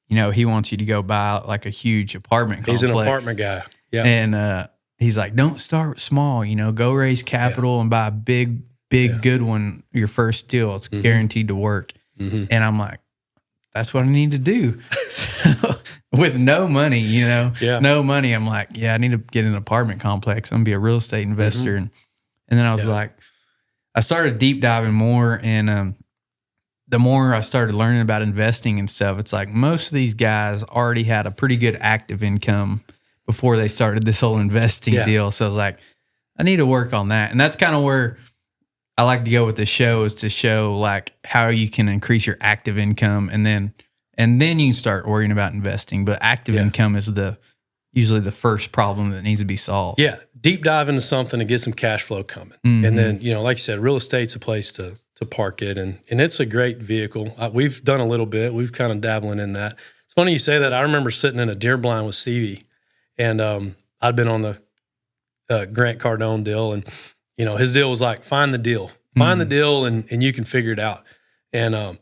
he wants you to go buy like a huge apartment complex. He's an apartment guy. Yeah. And he's like, don't start small, go raise capital and buy a big, good one, your first deal. It's guaranteed to work. Mm-hmm. And I'm like, that's what I need to do. So, with no money, no money. I'm like, I need to get an apartment complex. I'm going to be a real estate investor. And then I was like, I started deep diving more. And the more I started learning about investing and stuff, it's like most of these guys already had a pretty good active income before they started this whole investing deal. So I was like, I need to work on that. And that's kind of where I like to go with the show, is to show like how you can increase your active income and then you can start worrying about investing. But active income is usually the first problem that needs to be solved. Yeah. Deep dive into something and get some cash flow coming. Mm-hmm. And then, like you said, real estate's a place to park it. And it's a great vehicle. We've done a little bit. We've kind of dabbling in that. It's funny you say that. I remember sitting in a deer blind with Stevie, and I'd been on the Grant Cardone deal, and his deal was like, find the deal, and you can figure it out. And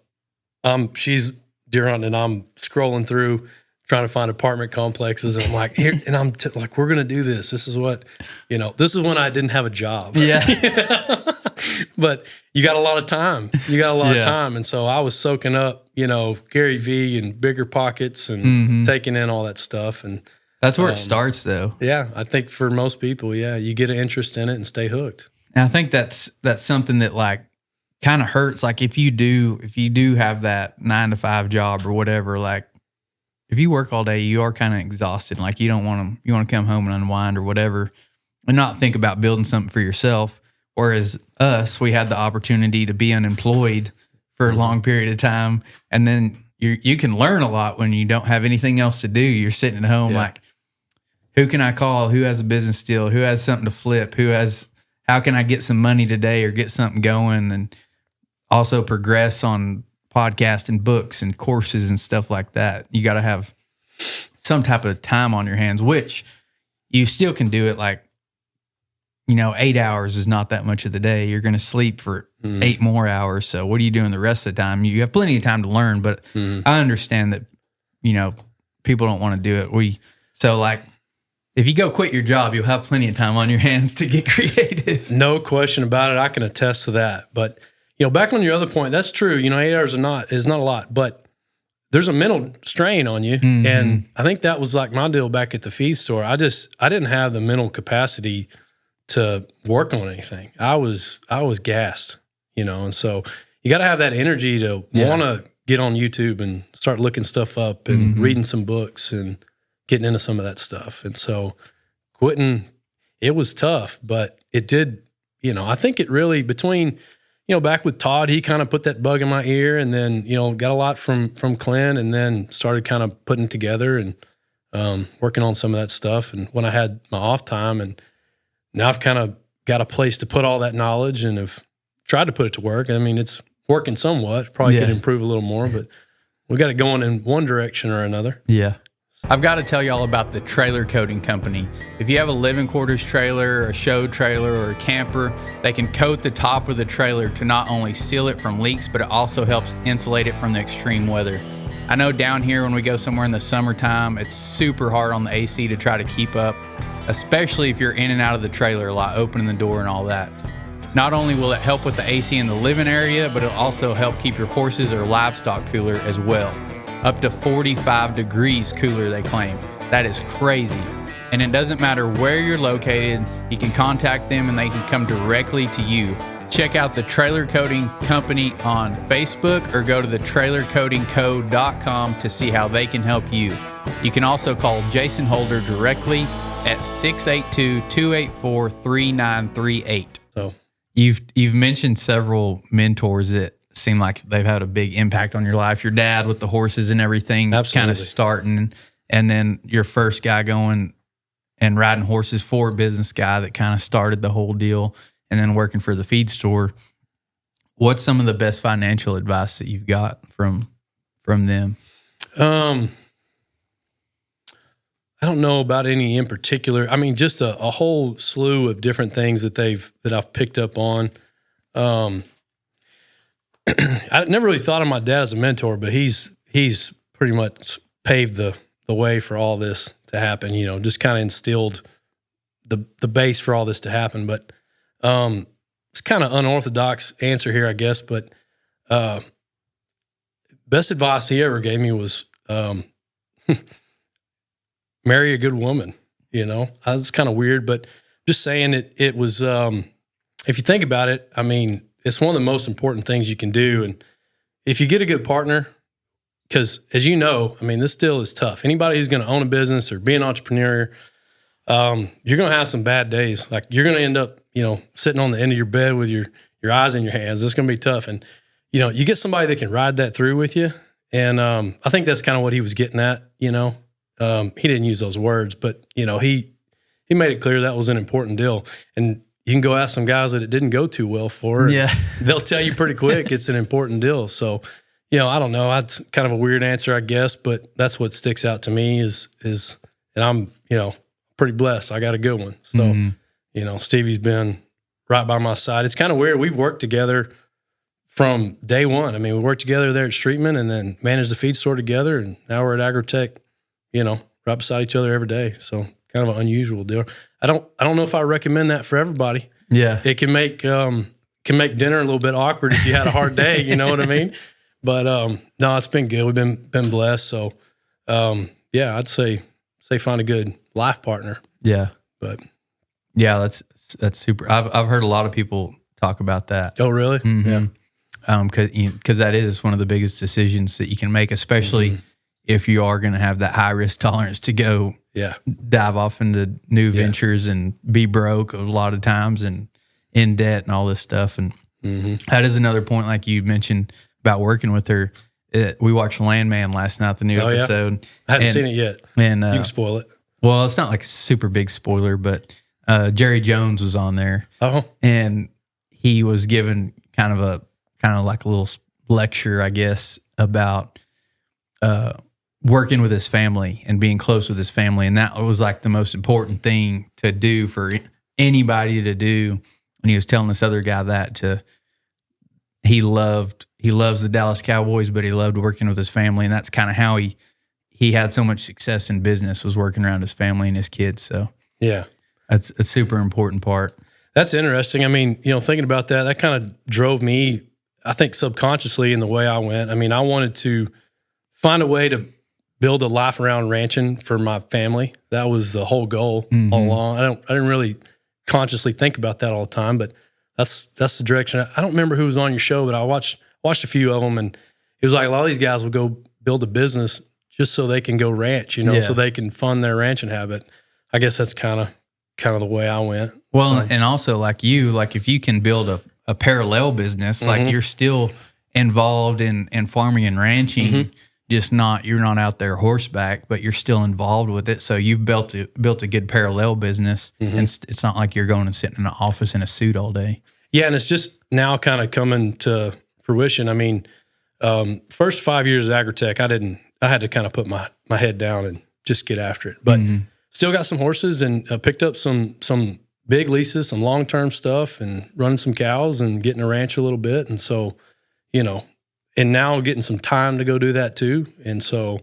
she's deer hunting, and I'm scrolling through trying to find apartment complexes, and I'm like, here, and I'm like, we're gonna do this. This is what, this is when I didn't have a job. Yeah. But you got a lot of time. And so I was soaking up, Gary V and Bigger Pockets and taking in all that stuff. And that's where it starts, though. Yeah, I think for most people, you get an interest in it and stay hooked. And I think that's something that like kind of hurts. Like if you do have that 9-to-5 job or whatever, like if you work all day, you are kind of exhausted. Like you want to come home and unwind or whatever, and not think about building something for yourself. Whereas us, we had the opportunity to be unemployed for a long period of time, and then you can learn a lot when you don't have anything else to do. You're sitting at home like, who can I call? Who has a business deal? Who has something to flip? How can I get some money today or get something going? And also progress on podcasts and books and courses and stuff like that. You got to have some type of time on your hands, which you still can do it. Like, 8 hours is not that much of the day. You're going to sleep for 8 more hours. So what are you doing the rest of the time? You have plenty of time to learn, but I understand that, people don't want to do it. So like if you go quit your job, you'll have plenty of time on your hands to get creative. No question about it. I can attest to that. But, back on your other point, that's true. 8 hours is not a lot, but there's a mental strain on you. Mm-hmm. And I think that was like my deal back at the feed store. I didn't have the mental capacity to work on anything. I was gassed, and so you got to have that energy to want to get on YouTube and start looking stuff up and reading some books and getting into some of that stuff. And so quitting, it was tough, but it did, I think it really between, back with Todd, he kind of put that bug in my ear, and then, got a lot from Clint, and then started kind of putting together and working on some of that stuff. And when I had my off time, and now I've kind of got a place to put all that knowledge and have tried to put it to work. I mean, it's working somewhat, probably could improve a little more, but we got it going in one direction or another. Yeah. I've got to tell you all about the trailer coating company. If you have a living quarters trailer, a show trailer, or a camper, they can coat the top of the trailer to not only seal it from leaks, but it also helps insulate it from the extreme weather. I know down here when we go somewhere in the summertime, it's super hard on the AC to try to keep up, especially if you're in and out of the trailer a lot, opening the door and all that. Not only will it help with the AC in the living area, but it'll also help keep your horses or livestock cooler as well. Up to 45 degrees cooler, they claim. That is crazy. And it doesn't matter where you're located, you can contact them and they can come directly to you. Check out the Trailer Coating Company on Facebook or go to thetrailercoatingco.com to see how they can help you. You can also call Jason Holder directly at 682-284-3938. So you've mentioned several mentors that seem like they've had a big impact on your life. Your dad with the horses and everything, kind of starting, and then your first guy going and riding horses for a business guy that kind of started the whole deal, and then working for the feed store. What's some of the best financial advice that you've got from them? I don't know about any in particular. I mean, just a whole slew of different things that I've picked up on. I never really thought of my dad as a mentor, but he's pretty much paved the way for all this to happen. Just kind of instilled the base for all this to happen. But it's kind of unorthodox answer here, I guess. But best advice he ever gave me was marry a good woman. It's kind of weird, but just saying it was. If you think about it, I mean, it's one of the most important things you can do. And if you get a good partner, because as you know, I mean, this still is tough. Anybody who's going to own a business or be an entrepreneur, you're going to have some bad days. Like you're going to end up, sitting on the end of your bed with your eyes in your hands. It's going to be tough. And, you get somebody that can ride that through with you. And I think that's kind of what he was getting at, He didn't use those words, but, he made it clear that was an important deal. And you can go ask some guys that it didn't go too well for. Yeah. They'll tell you pretty quick it's an important deal. So, I don't know. That's kind of a weird answer, I guess, but that's what sticks out to me is and I'm, pretty blessed. I got a good one. So, Stevie's been right by my side. It's kind of weird. We've worked together from day one. I mean, we worked together there at Streamlining and then managed the feed store together. And now we're at Agrotech, right beside each other every day. So kind of an unusual deal. I don't know if I recommend that for everybody. Yeah. It can make dinner a little bit awkward if you had a hard day, you know what I mean? But no, it's been good. We've been blessed. So I'd say find a good life partner. Yeah. But yeah, that's super. I've heard a lot of people talk about that. Oh, really? Mm-hmm. Yeah. Because that is one of the biggest decisions that you can make, especially if you are going to have that high risk tolerance to go dive off into new ventures and be broke a lot of times and in debt and all this stuff. And that is another point, like you mentioned about working with her. We watched Landman last night, the new episode. I haven't seen it yet. And you can spoil it. Well, it's not like a super big spoiler, but Jerry Jones was on there. Oh. And he was given kind of like a little lecture, I guess, about working with his family and being close with his family. And that was like the most important thing to do for anybody to do. And he was telling this other guy that he loves the Dallas Cowboys, but he loved working with his family. And that's kind of how he he had so much success in business was working around his family and his kids. So Yeah. that's a super important part. That's interesting. I mean, thinking about that, that kind of drove me, I think, subconsciously in the way I went. I mean, I wanted to find a way to build a life around ranching for my family. That was the whole goal all along. I didn't really consciously think about that all the time, but that's the direction. I don't remember who was on your show, but I watched a few of them, and it was like a lot of these guys will go build a business just so they can go ranch, so they can fund their ranching habit. I guess that's kind of the way I went. Well, and also like if you can build a parallel business, like you're still involved in farming and ranching, just you're not out there horseback, but you're still involved with it. So you've built a good parallel business, and it's not like you're going and sitting in an office in a suit all day. Yeah, and it's just now kind of coming to fruition. I mean, first 5 years at Agrotech, I had to kind of put my head down and just get after it. But still got some horses and picked up some big leases, some long-term stuff, and running some cows and getting a ranch a little bit. And so, and now getting some time to go do that too. And so,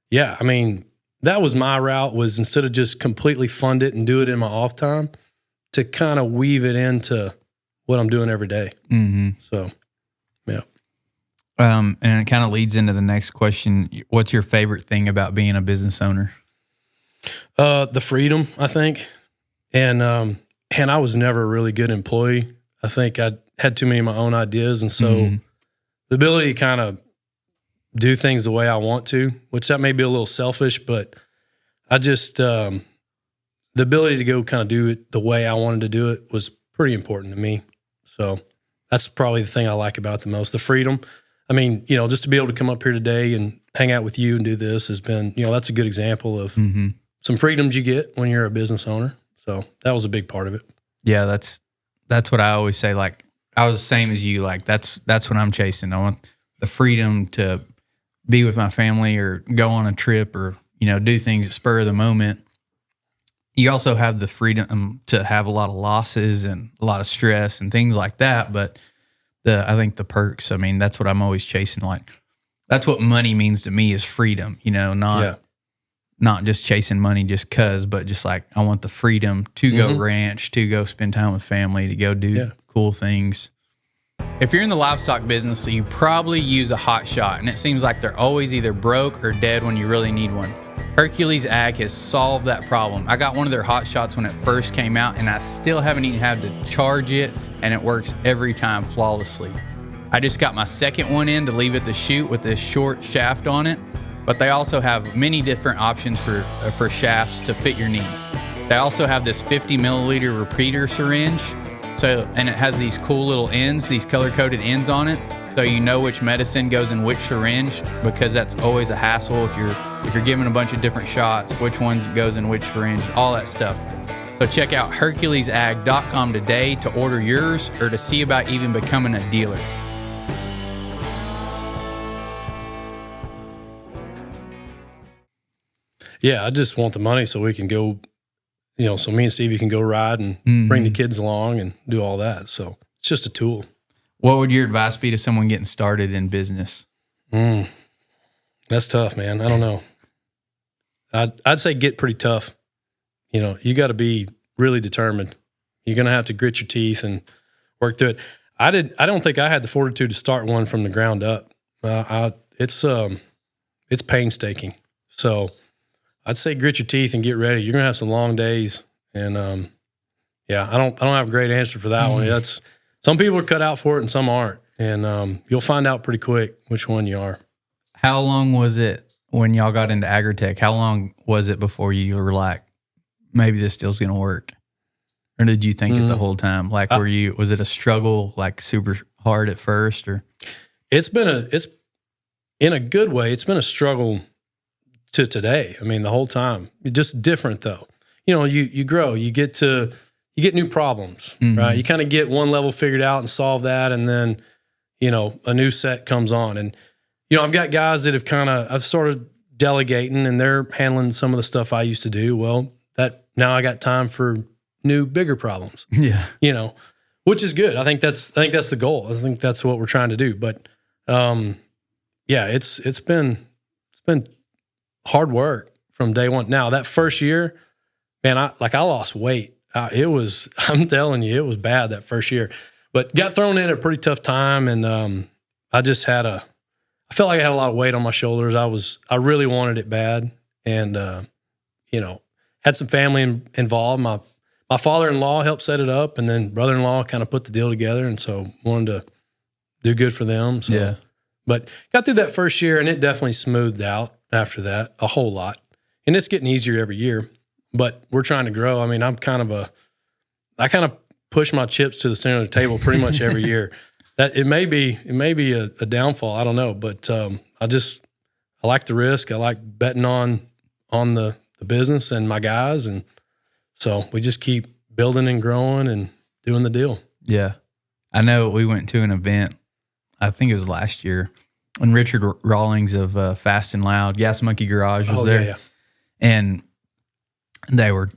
yeah, I mean, that was my route, was instead of just completely fund it and do it in my off time, to kind of weave it into what I'm doing every day. So, yeah. And it kind of leads into the next question. What's your favorite thing about being a business owner? The freedom, I think. And I was never a really good employee. I think I had too many of my own ideas. And so the ability to kind of do things the way I want to, which that may be a little selfish, but I just, the ability to go kind of do it the way I wanted to do it was pretty important to me. So that's probably the thing I like about it the most, the freedom. I mean, just to be able to come up here today and hang out with you and do this has been, that's a good example of some freedoms you get when you're a business owner. So that was a big part of it. Yeah, that's what I always say. Like, I was the same as you. Like, that's what I'm chasing. I want the freedom to be with my family or go on a trip or, do things at spur of the moment. You also have the freedom to have a lot of losses and a lot of stress and things like that. But I think the perks, I mean, that's what I'm always chasing. Like, that's what money means to me, is freedom, not just chasing money just cause, but just like, I want the freedom to go ranch, to go spend time with family, to go do cool things. If you're in the livestock business, you probably use a hot shot, and it seems like they're always either broke or dead when you really need one. Hercules Ag has solved that problem. I got one of their hot shots when it first came out, and I still haven't even had to charge it, and it works every time flawlessly. I just got my second one in to leave at the chute with this short shaft on it, but they also have many different options for shafts to fit your needs. They also have this 50 milliliter repeater syringe, and it has these cool little ends, these color-coded ends on it, so you know which medicine goes in which syringe, because that's always a hassle if you're giving a bunch of different shots, which ones goes in which syringe, all that stuff. So check out HerculesAg.com today to order yours or to see about even becoming a dealer. Yeah, I just want the money so we can go, so me and Stevie can go ride and bring the kids along and do all that. So it's just a tool. What would your advice be to someone getting started in business? That's tough, man. I don't know. I'd say get pretty tough. You got to be really determined. You're going to have to grit your teeth and work through it. I don't think I had the fortitude to start one from the ground up. It's painstaking. So I'd say grit your teeth and get ready. You're going to have some long days. And I don't have a great answer for that one. Some people are cut out for it and some aren't. And you'll find out pretty quick which one you are. How long was it when y'all got into Agrotech? How long was it before you were like, maybe this deal's going to work? Or did you think it the whole time? Like, was it a struggle, like super hard at first, or? It's in a good way. It's been a struggle to today. I mean, the whole time. Just different though. You grow. You get new problems, right? You kind of get one level figured out and solve that, and then a new set comes on. And I've got guys that I've started delegating, and they're handling some of the stuff I used to do. Well, now I got time for new, bigger problems. Yeah, which is good. I think that's the goal. I think that's what we're trying to do. But it's been hard work from day one. Now that first year, man, I lost weight. I'm telling you, it was bad that first year, but got thrown in at a pretty tough time. And I felt like I had a lot of weight on my shoulders. I really wanted it bad. And, had some family involved. My father-in-law helped set it up, and then brother-in-law kind of put the deal together. And so wanted to do good for them. So, yeah. But got through that first year, and it definitely smoothed out after that a whole lot. And it's getting easier every year, but we're trying to grow. I mean, I kind of push my chips to the center of the table pretty much every year. That it may be a downfall. I don't know, but I like the risk. I like betting on the business and my guys, and so we just keep building and growing and doing the deal. Yeah, I know. We went to an event, I think it was last year, when Richard Rawlings of Fast and Loud, Gas Monkey Garage was there. Yeah. And they were,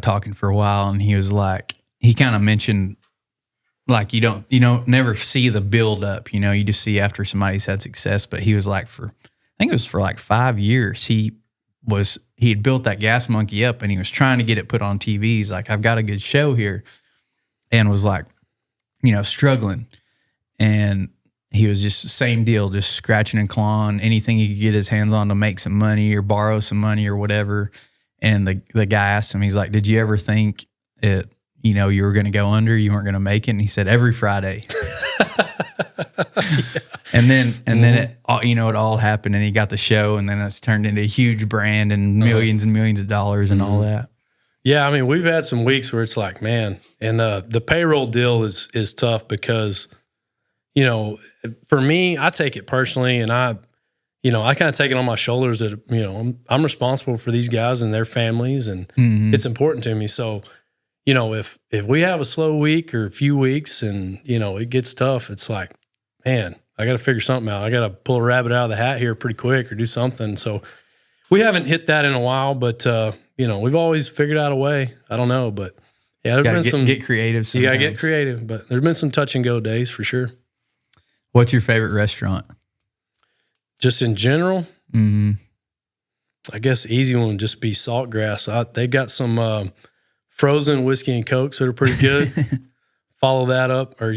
talking for a while, and he was like, he kind of mentioned, like, you don't never see the build up, you just see after somebody's had success. But he was like, I think it was for like 5 years, he had built that Gas Monkey up, and he was trying to get it put on TV. He's like, I've got a good show here, and was like, struggling. And he was just the same deal, just scratching and clawing, anything he could get his hands on to make some money or borrow some money or whatever. And the guy asked him, he's like, did you ever think you were going to go under, you weren't going to make it? And he said, every Friday. Yeah. And then it all happened, and he got the show, and then it's turned into a huge brand and millions and millions of dollars and all that. Yeah. I mean, we've had some weeks where it's like, man, and the payroll deal is tough because, for me, I take it personally, and I kind of take it on my shoulders that, I'm responsible for these guys and their families, and it's important to me. So, if we have a slow week or a few weeks and, it gets tough, it's like, man, I got to figure something out. I got to pull a rabbit out of the hat here pretty quick or do something. So we haven't hit that in a while, but, we've always figured out a way. I don't know, but yeah, there's been get creative sometimes. You got to get creative, but there's been some touch and go days for sure. What's your favorite restaurant? Just in general? Mm-hmm. I guess easy one would just be Saltgrass. They got some frozen whiskey and Cokes that are pretty good. Follow that up, or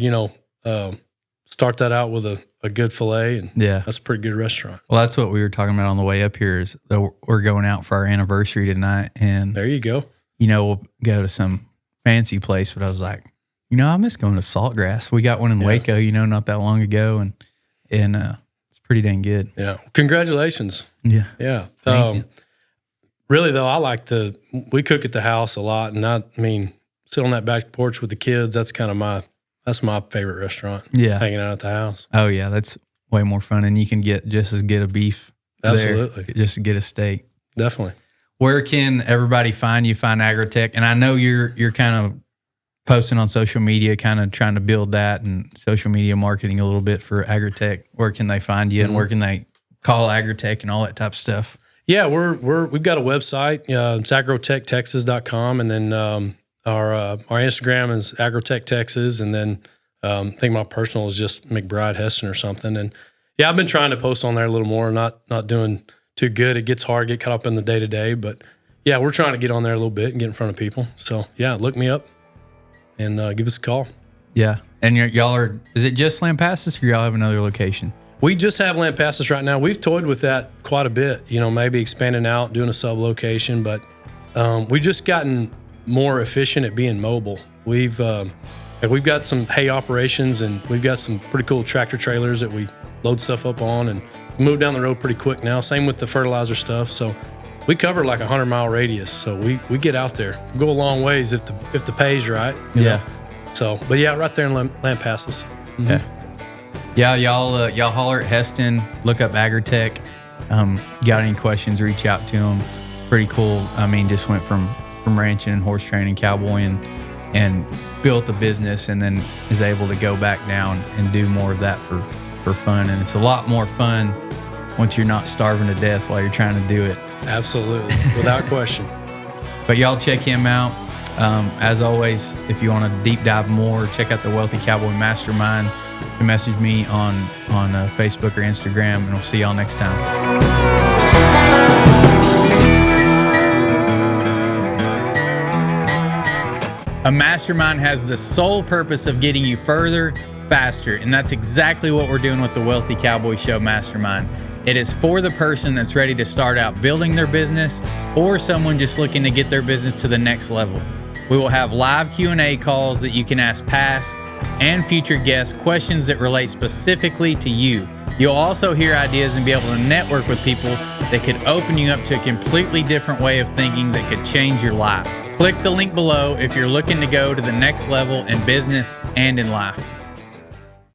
start that out with a good filet, and that's a pretty good restaurant. Well, that's what we were talking about on the way up here. Is that we're going out for our anniversary tonight, and there you go. We'll go to some fancy place, but I was like, I miss going to Saltgrass. We got one in Waco, not that long ago, and it's pretty dang good. Yeah, congratulations. Yeah, yeah. Thank you. Really though, I like we cook at the house a lot, and sit on that back porch with the kids. That's kind of that's my favorite restaurant. Yeah, hanging out at the house. Oh yeah, that's way more fun, and you can get just as good a beef. Absolutely, there, just to get a steak. Definitely. Where can everybody find you? Find Agrotech, and I know you're kind of posting on social media, kind of trying to build that and social media marketing a little bit for Agrotech. Where can they find you, and where can they call Agrotech and all that type of stuff? Yeah, we've got a website. It's agrotech.texas.com, and then our Instagram is Agrotech Texas, and then I think my personal is just McBride Heston or something. And yeah, I've been trying to post on there a little more. Not doing too good. It gets hard, get caught up in the day to day, but yeah, we're trying to get on there a little bit and get in front of people. So yeah, look me up and give us a call. Yeah, and y'all are. Is it just Lampasas, or y'all have another location? We just have Lampasas right now. We've toyed with that quite a bit, maybe expanding out, doing a sub location, but we've just gotten more efficient at being mobile. We've got some hay operations, and we've got some pretty cool tractor trailers that we load stuff up on and move down the road pretty quick now. Same with the fertilizer stuff. So we cover like 100-mile radius. So we get out there, we go a long ways if the pay's right. You know? So, but yeah, right there in Lampasas. Mm-hmm. Yeah. Yeah, y'all holler at Heston, look up Agrotech. Got any questions, reach out to him. Pretty cool. Just went from ranching and horse training, cowboying, and built a business, and then is able to go back down and do more of that for fun. And it's a lot more fun once you're not starving to death while you're trying to do it. Absolutely, without question. But y'all check him out. As always, if you want to deep dive more, check out the Wealthy Cowboy Mastermind. You can message me on Facebook or Instagram, and we'll see y'all next time. A mastermind has the sole purpose of getting you further, faster, and that's exactly what we're doing with the Wealthy Cowboy Show Mastermind. It is for the person that's ready to start out building their business or someone just looking to get their business to the next level. We will have live Q&A calls that you can ask past and future guests questions that relate specifically to you. You'll also hear ideas and be able to network with people that could open you up to a completely different way of thinking that could change your life. Click the link below if you're looking to go to the next level in business and in life.